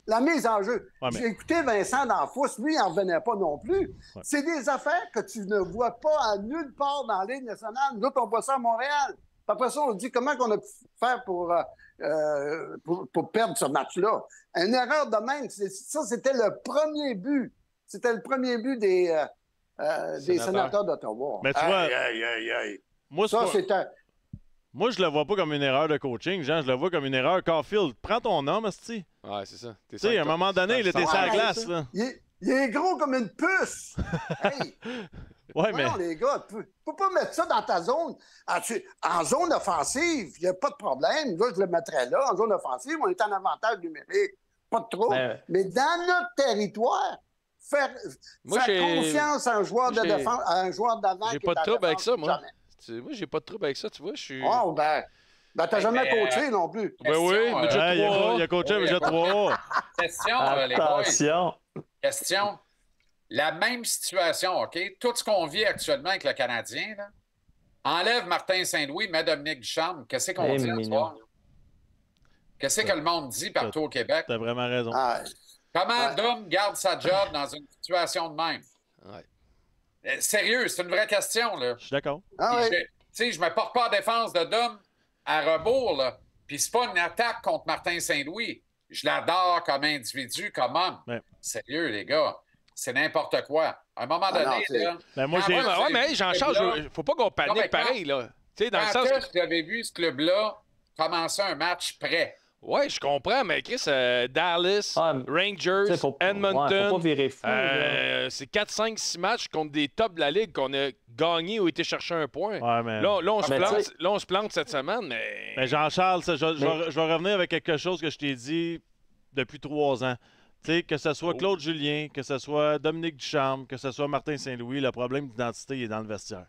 La mise en jeu. Ouais, mais... J'ai écouté Vincent D'Anfous, lui, il n'en revenait pas non plus. Ouais. C'est des affaires que tu ne vois pas à nulle part dans la Ligue nationale. Nous autres, on voit ça à Montréal. Après ça, on se dit comment on a pu faire pour perdre ce match-là. Une erreur de même. Ça, c'était le premier but. C'était le premier but des sénateurs d'Ottawa. Mais tu vois, moi, ça, c'est un... Moi, je le vois pas comme une erreur de coaching, Jean. Je le vois comme une erreur. Caulfield, prends ton homme, asti. Ouais, c'est ça. Tu sais, à un moment donné, il était sur la glace, là. Il est gros comme une puce. Hey! Ouais, mais... Non, les gars, tu peux pas mettre ça dans ta zone. En zone offensive, il n'y a pas de problème. Là, je le mettrais là. En zone offensive, on est en avantage numérique. Pas de trop. Mais dans notre territoire, faire confiance à un joueur de défense, à un joueur d'avant. J'ai pas de trouble avec ça, moi. Moi, j'ai pas de trouble avec ça, tu vois. Je suis... Oh, ben t'as jamais coaché non plus. Ben oui, mais il a coaché, mais j'ai 3. Question, attention. Les boys. Question. La même situation, OK? Tout ce qu'on vit actuellement avec le Canadien, là, enlève Martin Saint-Louis, met Dominique Ducharme. Qu'est-ce qu'on dit ce soir? Qu'est-ce que le monde dit partout au Québec? T'as vraiment raison. Comment Dom garde sa job dans une situation de même? Sérieux, c'est une vraie question, là. Je suis d'accord. Je me porte pas en défense de Dom à rebours, là. Puis c'est pas une attaque contre Martin Saint-Louis. Je l'adore comme individu, comme homme. Ouais. Sérieux, les gars. C'est n'importe quoi. À un moment donné, là... Ben moi, mais Jean-Charles, faut pas qu'on panique pareil, là. Tu sais, dans le sens que j'avais vu ce club-là commencer un match prêt. Oui, je comprends, mais Chris, Dallas, Rangers, Edmonton, faut pas virer fou, c'est 4, 5, 6 matchs contre des tops de la Ligue qu'on a gagné ou été chercher un point. Ouais, mais... là, on se plante cette semaine, mais... Mais Jean-Charles, je vais revenir avec quelque chose que je t'ai dit depuis 3 ans. T'sais, que ce soit Claude Julien, que ce soit Dominique Ducharme, que ce soit Martin Saint-Louis, le problème d'identité est dans le vestiaire.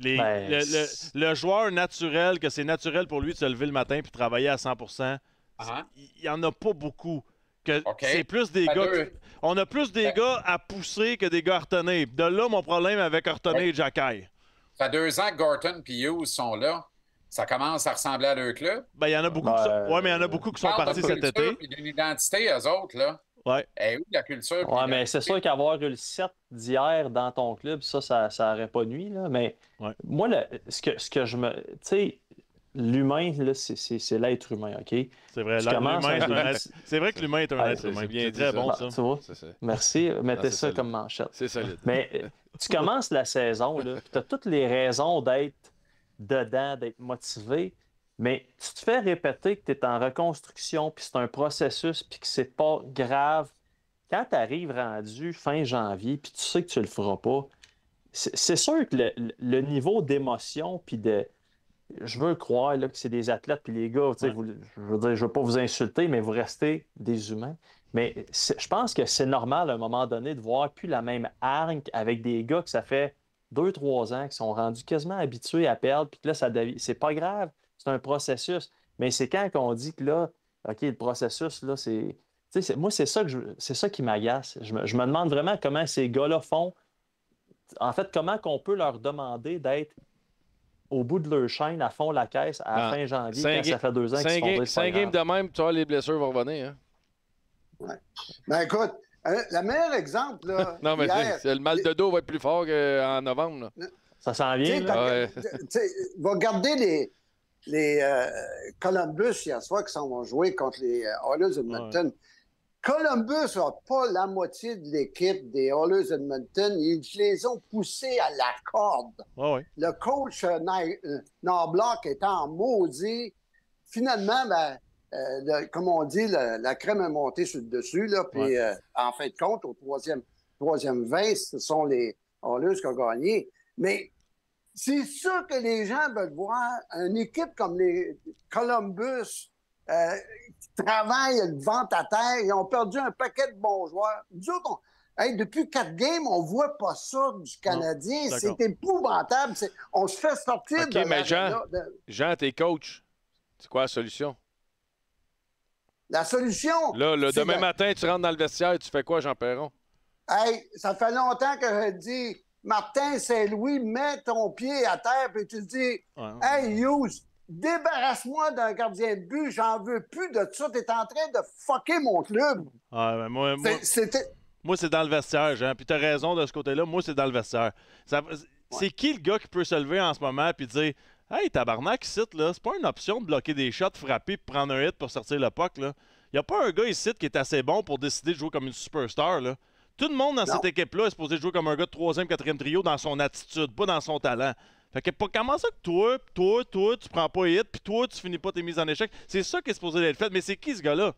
Le joueur naturel, que c'est naturel pour lui de se lever le matin puis travailler à 100%, il n'y en a pas beaucoup. C'est plus des gars... On a plus des gars à pousser que des gars à retenir. De là, mon problème avec retenir et Jacky. Ça fait 2 ans que Gorton et Hughes sont là. Ça commence à ressembler à leur club. Ben, il y en a beaucoup mais il y en a beaucoup qui sont partis cet été. Il y a une identité, eux autres, là. Ouais. Et où la culture? Ouais, mais c'est sûr qu'avoir eu le 7 d'hier dans ton club, ça n'aurait pas nuit, là. Mais moi, ce que je me... Tu sais, l'humain, là, c'est l'être humain, OK? C'est vrai, c'est vrai que l'humain est un être humain. C'est bien très bon, ça. Tu vois? Merci. Mettez ça comme manchette. C'est solide. Mais tu commences la saison, là, tu as toutes les raisons d'être dedans, d'être motivé. Mais tu te fais répéter que tu es en reconstruction, puis c'est un processus, puis que c'est pas grave. Quand tu arrives rendu fin janvier, puis tu sais que tu le feras pas, c'est sûr que le niveau d'émotion, puis de... Je veux croire là, que c'est des athlètes, puis les gars, je veux dire, je veux pas vous insulter, mais vous restez des humains. Mais je pense que c'est normal à un moment donné de voir plus la même hargne avec des gars que ça fait 2-3 ans, qui sont rendus quasiment habitués à perdre, puis que là, c'est pas grave. C'est un processus. Mais c'est quand on dit que là, OK, le processus, là, c'est... Moi, c'est ça qui m'agace. Je me demande vraiment comment ces gars-là font. En fait, comment qu'on peut leur demander d'être au bout de leur chaîne, à fond la caisse, à fin janvier, quand ça fait 2 ans qu'ils se font dire 5 games de même, tu vois, les blessures vont revenir. Hein? Ouais. Ben écoute, le meilleur exemple, là... non, mais le mal de dos va être plus fort qu'en novembre. Là. Ça s'en vient. Va garder Columbus, hier soir, qui s'en vont jouer contre les Oilers Edmonton. Columbus n'a pas la moitié de l'équipe des Oilers Edmonton. Ils les ont poussés à la corde. Le coach Knobloch est en maudit. Finalement, comme on dit, la crème est montée sur le dessus. Là, puis, en fin de compte, au troisième 20, ce sont les Oilers qui ont gagné. Mais c'est sûr que les gens veulent voir une équipe comme les Columbus qui travaillent le ventre à terre. Ils ont perdu un paquet de bons joueurs. Nous autres, depuis 4 games, on ne voit pas ça du Canadien. C'est épouvantable. On se fait sortir de mais Jean, t'es coach. C'est quoi la solution? La solution? Là, demain matin, tu rentres dans le vestiaire et tu fais quoi, Jean Perron? Ça fait longtemps que je dis, Martin Saint-Louis, mets ton pied à terre et tu dis, hey, Hughes, débarrasse-moi d'un gardien de but, j'en veux plus de ça. T'es en train de fucker mon club. Moi, c'est dans le vestiaire, Jean. Puis t'as raison de ce côté-là. Moi, c'est dans le vestiaire. C'est qui le gars qui peut se lever en ce moment et dire hey, tabarnak, ici, là, c'est pas une option de bloquer des shots, frapper puis prendre un hit pour sortir le puck, là. Y a pas un gars ici qui est assez bon pour décider de jouer comme une superstar, là. Tout le monde dans cette équipe-là est supposé jouer comme un gars de 3e, 4e trio dans son attitude, pas dans son talent. Fait que comment ça que toi, tu prends pas hit, puis toi, tu finis pas tes mises en échec? C'est ça qui est supposé être fait. Mais c'est qui, ce gars-là?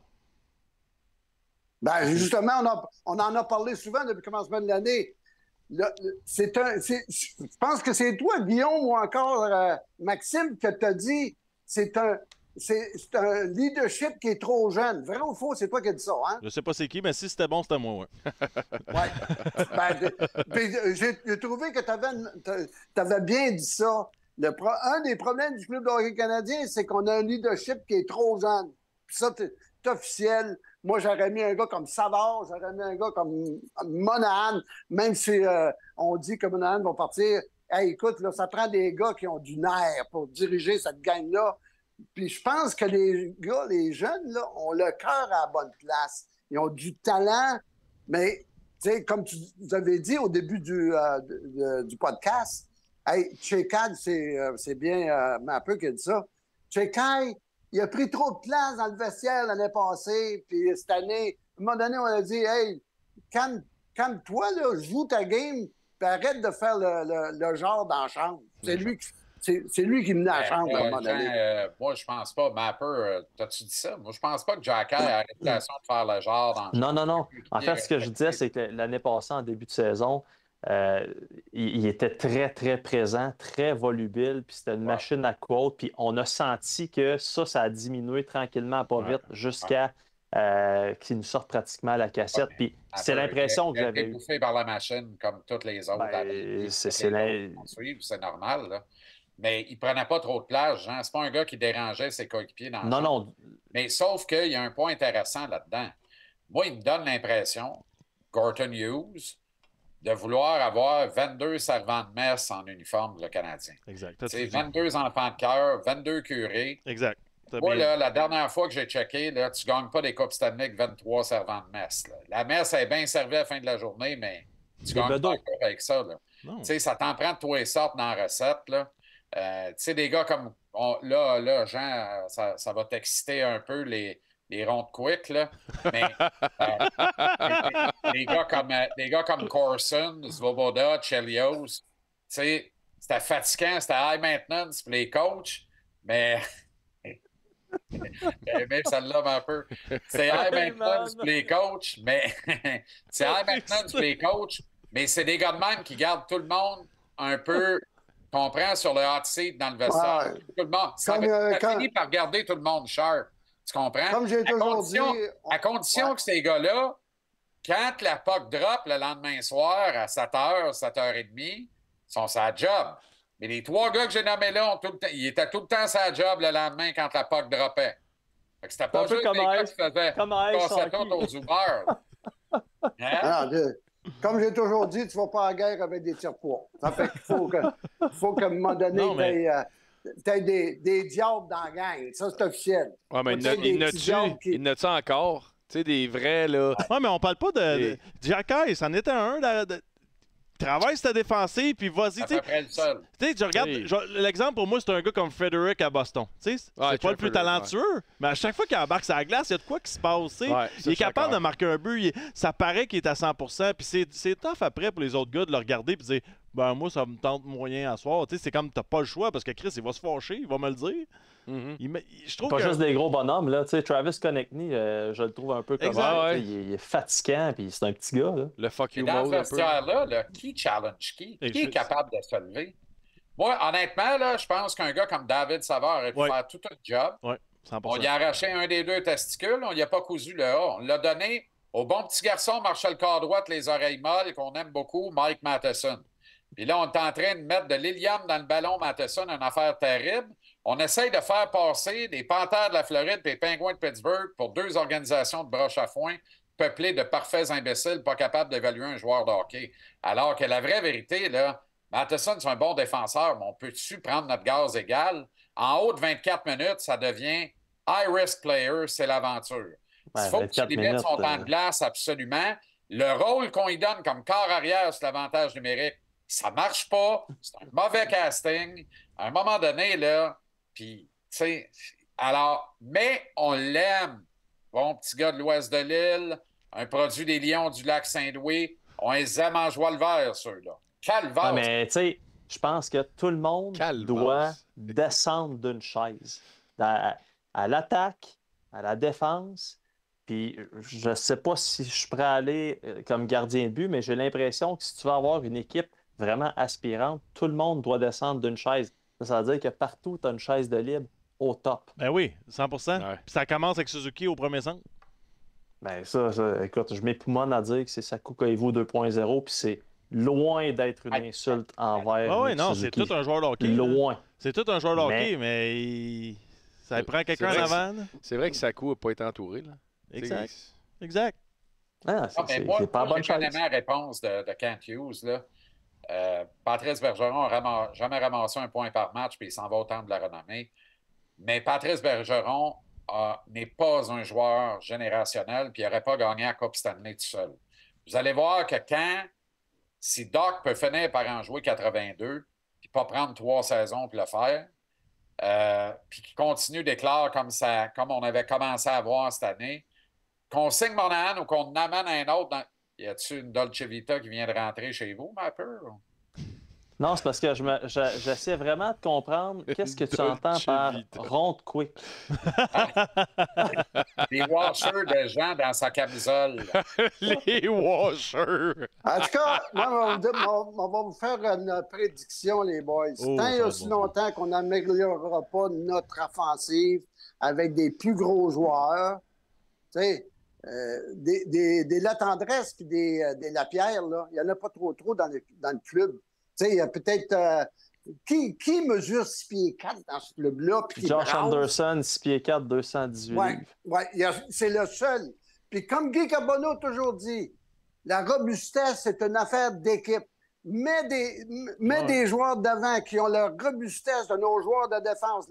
Justement, on en a parlé souvent depuis le commencement de l'année. Je pense que c'est toi, Guillaume, ou encore Maxime, que tu as dit c'est un leadership qui est trop jeune. Vrai ou faux, c'est toi qui as dit ça, hein? Je sais pas c'est qui, mais si c'était bon, c'était moi, J'ai trouvé que tu avais bien dit ça. Un des problèmes du club de hockey canadien, c'est qu'on a un leadership qui est trop jeune. Puis ça, c'est officiel. Moi, j'aurais mis un gars comme Savard, j'aurais mis un gars comme Monahan, même si on dit que Monahan va partir. Hey, écoute, là, ça prend des gars qui ont du nerf pour diriger cette gang-là. Puis je pense que les gars, les jeunes, là, ont le cœur à la bonne place. Ils ont du talent, mais comme vous avez dit au début du podcast, hey, Tchekad, c'est bien Mappeux qui a dit ça. Tchekad, il a pris trop de place dans le vestiaire l'année passée, puis cette année, à un moment donné, on a dit, hey, calme-toi, là, joue ta game, puis arrête de faire le genre dans la chambre. C'est lui qui menait la chambre à un moment donné. Moi, je pense pas. Mapper, t'as-tu dit ça? Moi, je pense pas que Jack a la réputation de faire le genre dans la chambre. Non. En fait, ce que je disais, c'est que l'année passée, en début de saison, il était très, très présent, très volubile, puis c'était une machine à quote, puis on a senti que ça a diminué tranquillement, pas vite, jusqu'à qu'il nous sorte pratiquement à la cassette. Puis c'est l'impression que j'avais eue. Il a été bouffé par la machine comme toutes les autres. C'est normal, là. Mais il ne prenait pas trop de place, Jean. C'est pas un gars qui dérangeait ses coéquipiers dans le champ. Non. Mais sauf qu'il y a un point intéressant là-dedans. Moi, il me donne l'impression, Gorton Hughes, de vouloir avoir 22 servants de messe en uniforme, le Canadien. Exact. C'est 22 enfants de cœur, 22 curés. Exact. Moi, là, la dernière fois que j'ai checké, là, tu ne gagnes pas des Coupes Stanley avec 23 servants de messe. Là. La messe est bien servie à la fin de la journée, mais tu ne gagnes pas encore avec ça. Ça t'en prend de toi et sortes dans la recette. Là. Des gars comme... Là, Jean, ça va t'exciter un peu les ronds de quick, là. Mais des gars comme Corson, Svoboda, Chelios, c'était fatigant, c'était high maintenance pour les coachs, mais... Même ça l'a un peu. C'est high maintenance pour les coachs, mais c'est high maintenance pour les coachs, mais c'est des gars de même qui gardent tout le monde un peu... comprends, sur le hot seat dans le vestiaire. Tout le monde. Ça finit par garder tout le monde sharp. Tu comprends? Comme j'ai toujours dit... À condition que ces gars-là, quand la puck drop le lendemain soir à 7h, 7h30, ils sont sur job. Mais les 3 gars que j'ai nommés là, ils étaient tout le temps sur job le lendemain quand la puck droppait. Fait que c'était pas juste des gars qui faisaient passer tout aux Uber. Hein? Comme j'ai toujours dit, tu ne vas pas en guerre avec des tire-poids. Ça fait qu'il faut qu'à un moment donné, tu aies des diables dans la gang. Ça, c'est officiel. Oui, mais il y en a encore? Tu sais, des vrais, là. Oui, mais on parle pas de Jacky, c'en était un. travaille sur ta défensive, puis vas-y. À peu près le seul. Je regarde, l'exemple pour moi, c'est un gars comme Frederick à Boston. C'est pas le plus talentueux, mais à chaque fois qu'il embarque sur la glace, il y a de quoi qui se passe. Il est capable de marquer un but, ça paraît qu'il est à 100%, puis c'est tough après pour les autres gars de le regarder et de dire ben moi, ça me tente moyen à soir. C'est comme t'as pas le choix parce que Chris, il va se fâcher, il va me le dire. Je trouve pas juste des gros bonhommes. Là. Travis Konechny, je le trouve un peu comme il est fatigant, puis c'est un petit gars. Là. Le fuck you dans mode. Dans ce vestiaire-là, qui challenge qui? Qui est capable de se lever? Moi, honnêtement, là, je pense qu'un gars comme David Savard aurait pu faire tout un job. Ouais, 100%. On lui a arraché un des 2 testicules, on lui a pas cousu le A. On l'a donné au bon petit garçon Marshall Cardroite, les oreilles molles, qu'on aime beaucoup, Mike Matheson. Puis là, on est en train de mettre de l'hélium dans le ballon Matheson, une affaire terrible. On essaye de faire passer des Panthères de la Floride et des Pingouins de Pittsburgh pour 2 organisations de broche à foin peuplées de parfaits imbéciles pas capables d'évaluer un joueur de hockey. Alors que la vraie vérité, là, Matheson, c'est un bon défenseur, mais on peut-tu prendre notre gaz égal? En haut de 24 minutes, ça devient high-risk player, c'est l'aventure. Il faut que tu limites son temps de glace absolument. Le rôle qu'on lui donne comme corps arrière sur l'avantage numérique, ça marche pas. C'est un mauvais casting. À un moment donné, là, puis, tu sais, alors, mais on l'aime. Bon, petit gars de l'ouest de l'île, un produit des Lions du lac Saint-Louis, on les aime en joie le vert, ceux-là. Calvaire. Mais, tu sais, je pense que tout le monde doit descendre d'une chaise. À l'attaque, à la défense. Puis je ne sais pas si je suis prêt à aller comme gardien de but, mais j'ai l'impression que si tu veux avoir une équipe vraiment aspirante, tout le monde doit descendre d'une chaise. Ça veut dire que partout, tu as une chaise de libre au top. Ben oui, 100%. Puis ça commence avec Suzuki au premier centre. Ben ça, écoute, je m'époumonne à dire que c'est Saku Koivu 2.0, puis c'est loin d'être une insulte envers oui, non, Suzuki. c'est tout un joueur de hockey. Loin. C'est tout un joueur de hockey, mais ça prend quelqu'un en avant. C'est vrai que Saku n'a pas été entouré. Là. Exact. Ah, c'est pas bonne chose. J'ai la réponse de Kent Hughes. Là. Patrice Bergeron n'a jamais ramassé un point par match, puis il s'en va au temps de la renommée. Mais Patrice Bergeron n'est pas un joueur générationnel, puis il n'aurait pas gagné la Coupe Stanley tout seul. Vous allez voir que si Doc peut finir par en jouer 82, puis pas prendre 3 saisons pour le faire, puis qu'il continue d'éclore comme on avait commencé à voir cette année, qu'on signe Monahan ou qu'on en amène un autre. Y a-t-il une Dolce Vita qui vient de rentrer chez vous, ma peur? Non, c'est parce que j'essaie vraiment de comprendre qu'est-ce que tu entends par ronde quick. Les washers de gens dans sa camisole. Les washers! En tout cas, moi, on va vous faire une prédiction, les boys. Tant et aussi longtemps qu'on n'améliorera pas notre offensive avec des plus gros joueurs, tu sais, des Latendresse et des Lapierre, là, il n'y en a pas trop dans le club. Tu sais, il y a peut-être... qui mesure 6 pieds 4 dans ce club-là? Josh Anderson, 6 pieds 4, 218 livres. Oui, c'est le seul. Puis comme Guy Carbonneau a toujours dit, la robustesse, c'est une affaire d'équipe. Mets des joueurs devant qui ont la robustesse de nos joueurs de défense,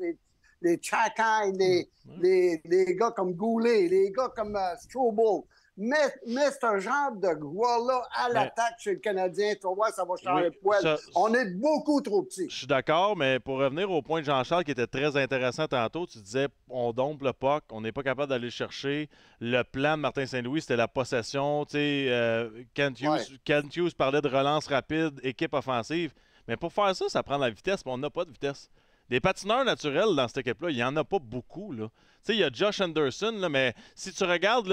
les Chakai, les gars comme Goulet, les gars comme Strobel. Mais c'est un genre de joueur-là à l'attaque chez le Canadien. Tu vas voir, ça va changer de poil. On est beaucoup trop petits. Je suis d'accord, mais pour revenir au point de Jean-Charles qui était très intéressant tantôt, tu disais on dompe le puck, on n'est pas capable d'aller le chercher. Le plan de Martin Saint-Louis, c'était la possession. Kent Hughes parlait de relance rapide, équipe offensive. Mais pour faire ça, ça prend de la vitesse, mais on n'a pas de vitesse. Des patineurs naturels dans cette équipe-là, il n'y en a pas beaucoup. Il y a Josh Anderson, là, mais si tu regardes,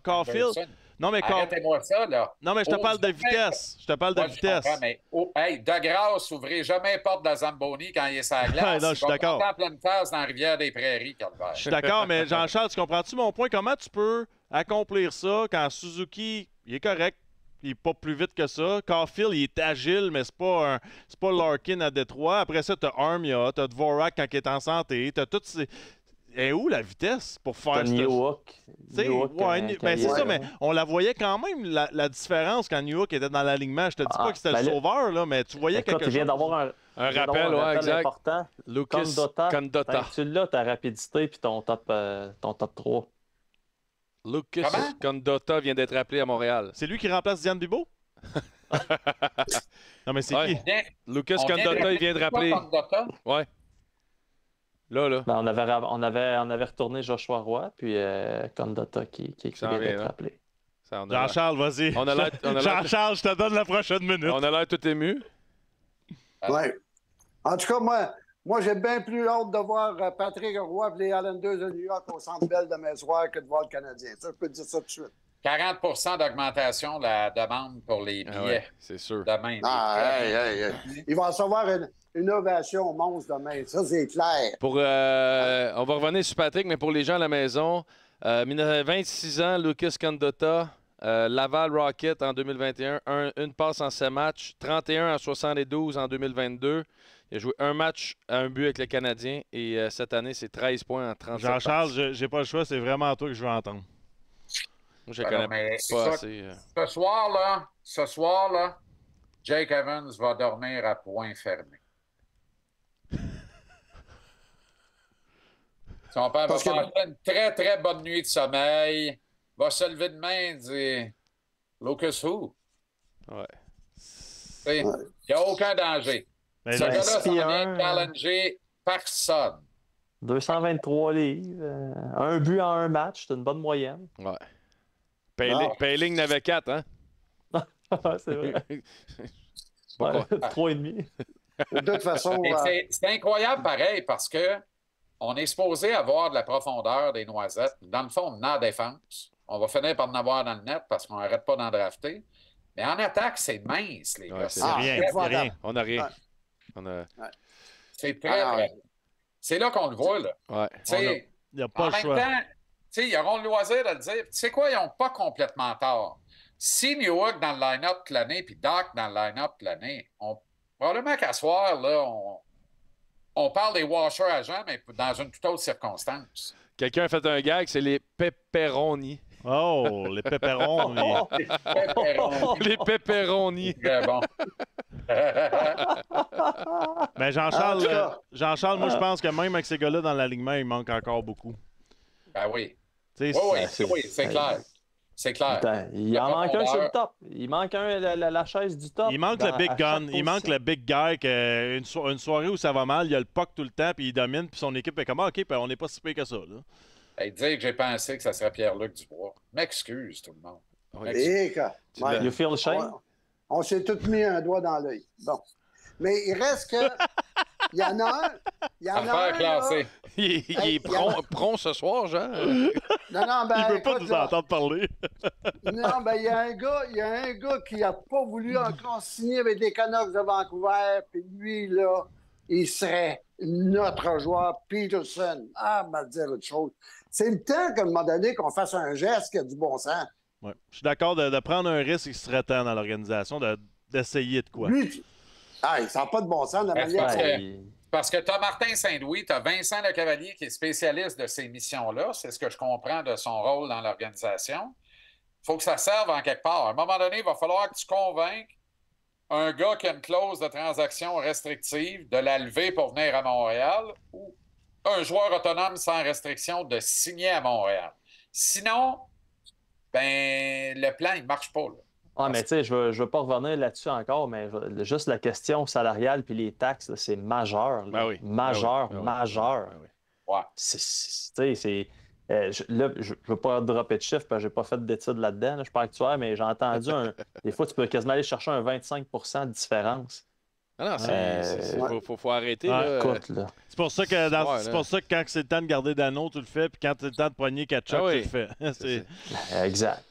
Caulfield... Non, mais arrêtez-moi ça, là. Non, mais je te parle de vitesse. Je te parle de vitesse. Mais de grâce, ouvrez jamais la porte de la Zamboni quand il est sur la glace. Non, je suis d'accord. En pleine phase dans la rivière des Prairies, Calvaire. Je suis d'accord, mais Jean-Charles, tu comprends-tu mon point? Comment tu peux accomplir ça quand Suzuki, il est correct, il n'est pas plus vite que ça. Caulfield, il est agile, mais c'est pas Larkin à Détroit. Après ça, tu as Armia, tu as Dvorak quand il est en santé. Tu as toutes ces... Et où la vitesse pour faire ça? Newhook. C'est ça, mais on la voyait quand même, la différence quand Newhook était dans l'alignement. Je te dis pas que c'était le sauveur, là, mais tu voyais quelque chose. Il vient d'avoir un rappel exact. Important. Lucas Condotta. Tu l'as, ta rapidité puis ton top 3. Lucas Condotta vient d'être appelé à Montréal. C'est lui qui remplace Diane Bibeau? Non, mais c'est qui? Lucas Condotta, il vient de rappeler. Ouais. Là. Ben, on avait retourné Joshua Roy, puis Condotta qui vient d'être rappelé. Jean-Charles, vas-y. Jean-Charles, je te donne la prochaine minute. On a l'air tout ému. Oui. En tout cas, moi j'ai bien plus hâte de voir Patrick Roy et les Islanders de New York au Centre Bell demain soir que de voir le Canadien. Ça, je peux te dire ça tout de suite. 40 d'augmentation de la demande pour les billets. Ouais, c'est sûr. Demain. Il va recevoir une ovation monstre demain. Ça, c'est clair. On va revenir sur Patrick, mais pour les gens à la maison, 26 ans, Lucas Condotta, Laval Rocket en 2021, une passe en 7 matchs, 31 en 72 en 2022. Il a joué un match à un but avec le Canadien et cette année, c'est 13 points en 37 Jean-Charles, j'ai pas le choix, c'est vraiment toi que je veux entendre. Moi, je connais pas assez. Ce soir-là, Jake Evans va dormir à point fermé. Son père va passer une très, très bonne nuit de sommeil. Va se lever demain et dire Lucas who? Ouais. Il n'y a aucun danger. Ce gars-là, ça vient challenger personne. 223 livres, un but en un match, c'est une bonne moyenne. Ouais. Payling n'avait 4, hein? C'est vrai. 3,5. De toute façon. C'est incroyable pareil parce que on est supposé avoir de la profondeur des noisettes. Dans le fond, on a en défense. On va finir par en avoir dans le net parce qu'on n'arrête pas d'en drafter. Mais en attaque, c'est mince, les gars. C'est rien. On n'a rien. C'est très. C'est là qu'on le voit, là. Ouais. Il n'y a pas le choix. En même temps, ils auront le loisir de le dire. Tu sais quoi, ils n'ont pas complètement tort. Si Newhook dans le line-up toute l'année, puis Doc dans le line-up toute l'année, probablement qu'à soir, là, on parle des washers agents, mais dans une toute autre circonstance. Quelqu'un a fait un gag, c'est les pepperoni. Oh, les pepperoni. Les pepperoni. Très bon. Mais Jean-Charles, moi, je pense que même avec ces gars-là dans l'alignement, il manque encore beaucoup. Ben oui. Oui, c'est clair. C'est clair. Attends, il en manque un sur le top. Il manque la chaise du top. Il manque le big gun. Il manque le big guy. Une soirée où ça va mal, il a le puck tout le temps, puis il domine, puis son équipe est comme OK, puis on n'est pas si pire que ça. Là. Hey, dire que j'ai pensé que ça serait Pierre-Luc Dubois. M'excuse, tout le monde. You feel shame? On s'est tous mis un doigt dans l'œil. Bon. Mais il reste que. Il y en a un. Il est prompt ce soir, Jean. Non, ben, il veut pas nous entendre parler. Non, ben, il y a un gars qui n'a pas voulu encore signer avec les Canucks de Vancouver. Puis lui, là, il serait notre joueur, Peterson. Me dire autre chose. C'est le temps qu'à un moment donné qu'on fasse un geste qui a du bon sens. Ouais. Je suis d'accord de prendre un risque qui serait temps dans l'organisation, d'essayer de quoi. Lui, ça n'a pas de bon sens de la manière. Parce que tu as Martin Saint-Louis, tu as Vincent Lecavalier qui est spécialiste de ces missions-là. C'est ce que je comprends de son rôle dans l'organisation. Il faut que ça serve en quelque part. À un moment donné, il va falloir que tu convainques un gars qui a une clause de transaction restrictive de la lever pour venir à Montréal ou un joueur autonome sans restriction de signer à Montréal. Sinon, ben le plan, il ne marche pas. Là. Mais tu sais, je veux pas revenir là-dessus encore, mais juste la question salariale puis les taxes, là, c'est majeur. Là. Ben oui. Majeur. Ben oui. Ouais. Là, je veux pas dropper de chiffres parce que j'ai pas fait d'études là-dedans. Là, je suis pas actuaire, mais j'ai entendu des fois, tu peux quasiment aller chercher un 25 % de différence. Ah non, faut arrêter. Là. Écoute, là. C'est pour ça que quand c'est le temps de garder Dano, tu le fais, puis quand c'est le temps de poigner Ketchup, tu le fais. Exact.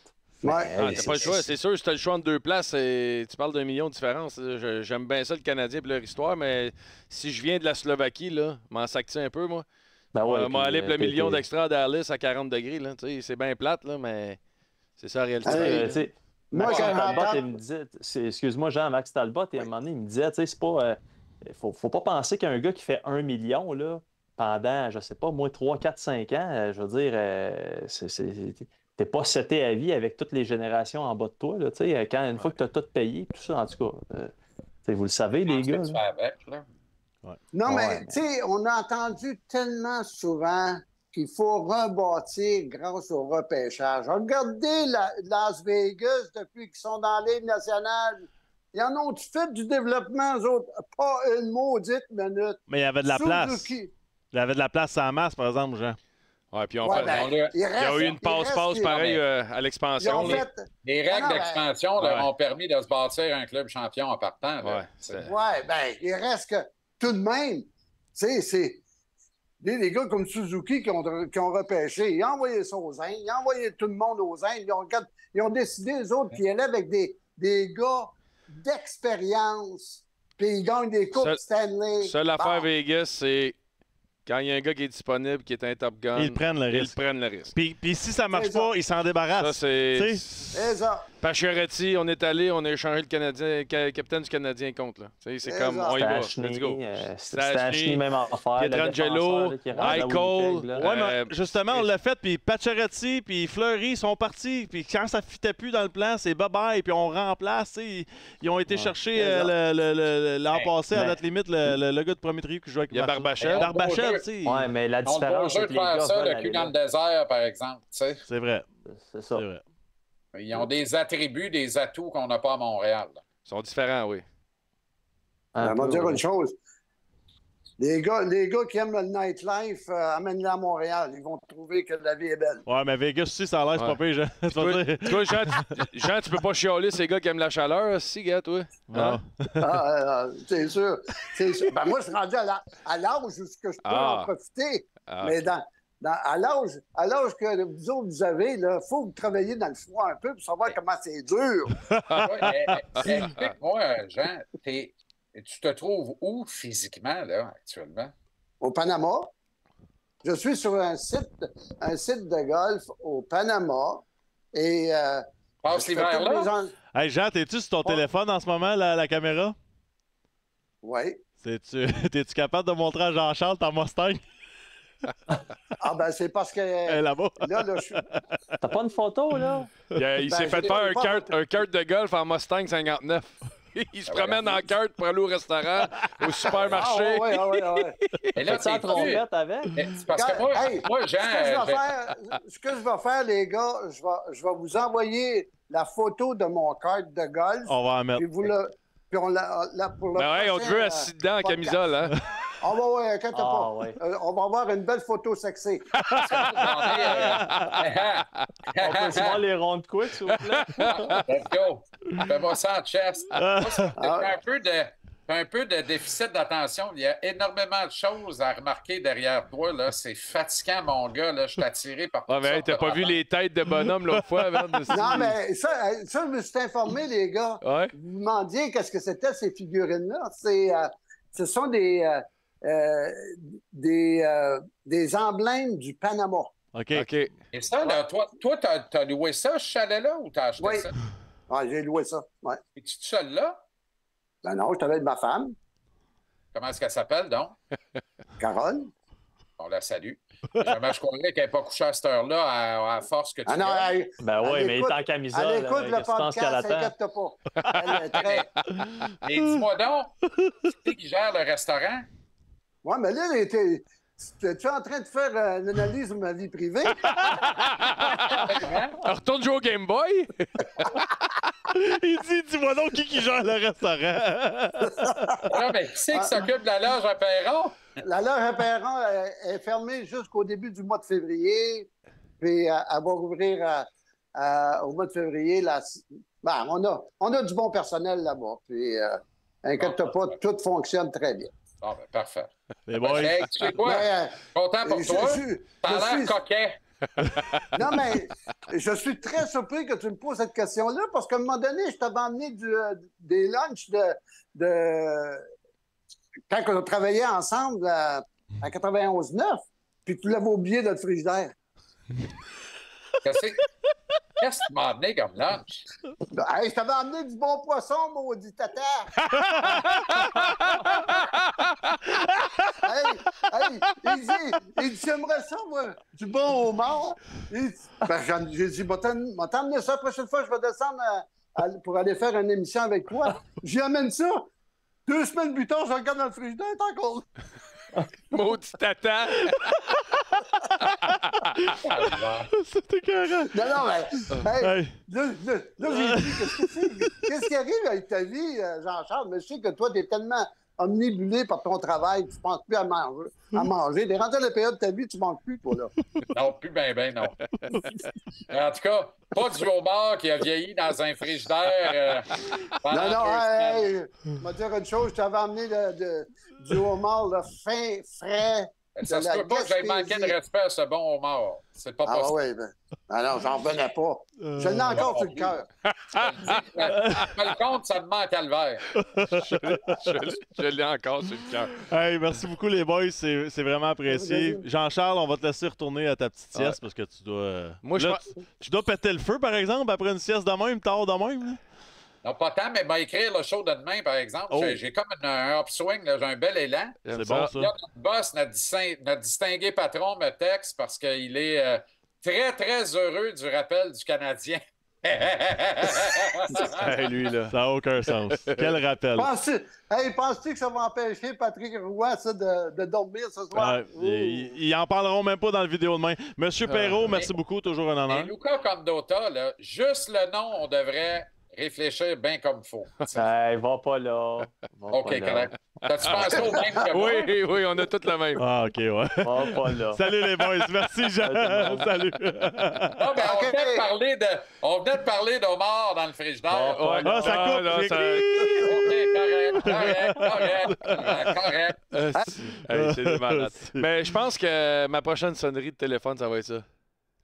T'as pas le choix. C'est sûr, si t'as le choix entre deux places, tu parles d'1 million de différence. J'aime bien ça, le Canadien et leur histoire, mais si je viens de la Slovaquie, m'en sacti un peu, moi. Moi, aller pour le million d'extra à Dallas à 40 degrés, là, c'est bien plate, là, mais c'est ça la réalité. Max Talbot, il me disait, excuse-moi, Jean-Max Talbot, et à un moment donné, il me disait, c'est pas. Faut pas penser qu'un gars qui fait 1 million, là, pendant, je sais pas, moins 3, 4, 5 ans, je veux dire, t'es pas seté à vie avec toutes les générations en bas de toi, là, une fois que tu as tout payé, tout ça, en tout cas, vous le savez, les gars. Non, mais tu sais, on a entendu tellement souvent qu'il faut rebâtir grâce au repêchage. Regardez Las Vegas depuis qu'ils sont dans la Ligue nationale. Ils en ont fait du développement, eux autres? Pas une maudite minute. Mais il y avait de la place. Il y avait de la place sans masse, par exemple, Jean. Ouais, puis il y a eu une passe-passe pareil à l'expansion. Les règles d'expansion leur ont permis de se bâtir un club champion en partant. Il reste que tout de même, c'est des gars comme Suzuki qui ont repêché. Ils ont envoyé ça aux Indes, ils ont envoyé tout le monde aux Indes. Ils ont décidé, eux autres, qu'ils allaient avec des gars d'expérience, puis ils gagnent des coupes Stanley. Seule affaire Vegas, c'est quand il y a un gars qui est disponible, qui est un Top Gun, ils prennent le risque. Puis si ça marche pas, ils s'en débarrassent. Ça, c'est ça. Pacioretty, on est allé, on a échangé le capitaine du Canadien contre. C'est comme, on y va. Let's go. Stachny, même affaire. Pietrangelo, Eichel. Ouais, mais justement, on l'a fait, puis Pacioretty, puis Fleury sont partis. Puis quand ça ne fitait plus dans le plan, c'est bye-bye, puis on remplace. Ils ont été chercher l'an passé, à notre limite, le gars de premier trio qui jouait avec Barbachev. Barbachev, tu sais. Ouais, mais la différence, c'est que les gars ça, le cul dans le désert, par exemple. C'est vrai. C'est ça. Ils ont des attributs, des atouts qu'on n'a pas à Montréal. Ils sont différents, oui. On va dire une chose. Les gars qui aiment le nightlife, amène-les à Montréal. Ils vont trouver que la vie est belle. Ouais, mais Vegas aussi, ça a l'air, c'est pas pire, Jean. Toi, Jean, tu peux pas chialer ces gars qui aiment la chaleur, si, gars, toi? Non. C'est sûr. Ben, moi, je suis rendu à l'âge où je peux en profiter. Mais à l'âge que vous autres, vous avez, il faut que vous travailliez dans le froid un peu pour savoir comment c'est dur. Explique-moi, Jean, tu te trouves où physiquement, là, actuellement? Au Panama. Je suis sur un site de golf au Panama. Et. Passe l'hiver là? Hey, Jean, t'es-tu sur ton téléphone en ce moment, la caméra? Oui. T'es-tu capable de montrer à Jean-Charles ta Mustang? Ben c'est parce que. Là-bas. Là, je... T'as pas une photo, là? Il s'est fait faire un kart de golf en Mustang 59. Il se promène en kart pour aller au restaurant, au supermarché. Et là, tu trompette avec? Parce que moi, Jean... Ce que je vais faire, les gars, je vais vous envoyer la photo de mon kart de golf. On va en mettre. Puis on l'a pour le prochain, on te veut assis dedans en camisole, hein? Inquiète pas. On va avoir une belle photo sexy. On peut se voir les rondes quick, s'il vous plaît? Let's go. Fais-moi ça en chest. Un peu de déficit d'attention. Il y a énormément de choses à remarquer derrière toi. Là. C'est fatigant, mon gars. Là. Je suis attiré par tout ça. Mais t'as pas vu les têtes de bonhomme l'autre fois avant de... Non, mais ça, je me suis informé, les gars. Ouais. Vous me demandiez qu'est-ce que c'était, ces figurines-là. Ce sont des emblèmes du Panama. OK. Et ça, là, toi, t'as loué ça, ce chalet-là, ou t'as acheté ça? J'ai loué ça, ouais. Es-tu seul là? Ben non, je suis avec ma femme. Comment est-ce qu'elle s'appelle, donc? Carole. On la salue. Jamais je croirais qu'elle n'est pas couchée à cette heure-là à force que tu non, Ben oui, mais il est en camisole. Elle écoute le podcast, inquiète-toi pas. Elle est très... Mais dis-moi donc, c'est qui gère le restaurant? Ouais, mais là, es-tu en train de faire une analyse de ma vie privée? Retourne jouer au Game Boy? Il dit, dis-moi donc qui gère le restaurant. Non, mais qui c'est qui s'occupe de la loge à Perron? La loge à Perron est fermée jusqu'au début du mois de février. Puis elle va rouvrir au mois de février. On a du bon personnel là-bas. Puis inquiète-toi pas, tout fonctionne très bien. Ah, ben parfait. Mais bon, tu sais quoi? Content pour toi. T'as l'air coquet. Non, mais je suis très surpris que tu me poses cette question-là parce qu'à un moment donné, je t'avais emmené des lunchs quand on travaillait ensemble à 91-9, puis tu l'avais oublié dans le frigidaire. Qu'est-ce que tu m'as amené comme lunch? Hey, je t'avais amené du bon poisson, maudit tata! Il dit, j'aimerais ça, moi, du bon homard. J'ai dit, m'a t'emmener ça la prochaine fois, je vais descendre pour aller faire une émission avec toi. J'y amène ça. 2 semaines plus tard, je regarde dans le frigidaire, t'es encore. Maudit tata! C'était carré. Non, mais là, j'ai dit, qu'est-ce qui arrive avec ta vie, Jean-Charles? Mais je sais que toi, tu es tellement omnibulé par ton travail, tu ne penses plus à manger. T'es rentré à la période de ta vie, tu ne manges plus, toi, là. Non, plus ben, non. En tout cas, pas du homard qui a vieilli dans un frigidaire. Je vais dire une chose, je t'avais emmené du homard là, fin, frais. Ça se peut pas que j'aie manqué de respect à ce bon homard. C'est pas possible. Ah oui, non, j'en revenais pas. Je l'ai encore sur le cœur. Je me le compte, ça me manque à le verre. Je l'ai encore sur le cœur. Hey, merci beaucoup, les boys. C'est vraiment apprécié. Jean-Charles, on va te laisser retourner à ta petite sieste parce que tu dois. Moi, tu dois péter le feu, par exemple, après une sieste de même, tard de même. Là. Non, pas tant, mais m'a écrire le show de demain, par exemple. Oh. J'ai comme un upswing, j'ai un bel élan. C'est bon, ça. Là, notre boss, notre distingué patron, me texte parce qu'il est très, très heureux du rappel du Canadien. Hey, lui, là. Ça n'a aucun sens. Quel rappel. Penses-tu que ça va empêcher Patrick Roy ça, de dormir ce soir? Ils en parleront même pas dans la vidéo demain. Monsieur Perrault, merci beaucoup. Toujours un honneur. Et Luca Condotta, là, juste le nom, on devrait réfléchir bien comme il faut. Va pas là. OK, correct. T'as-tu pensé au même que moi? Oui, on a toutes la même. Ah, OK, ouais. Va pas là. Salut les boys. Merci, Jean. Salut. Non, mais on venait de parler d'Omar dans le frigidaire. Ça coupe. OK, correct. C'est des malades. Mais je pense que ma prochaine sonnerie de téléphone, ça va être ça.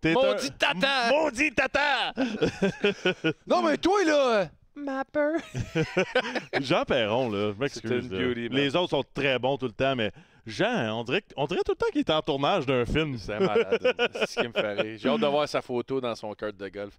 Maudit tata! Maudit tata! Non, mais toi, là! Mapper! Jean Perron, là, je m'excuse. Les autres sont très bons tout le temps, mais Jean, on dirait tout le temps qu'il est en tournage d'un film. C'est malade. C'est ce qui me fait rire. J'ai hâte de voir sa photo dans son cart de golf.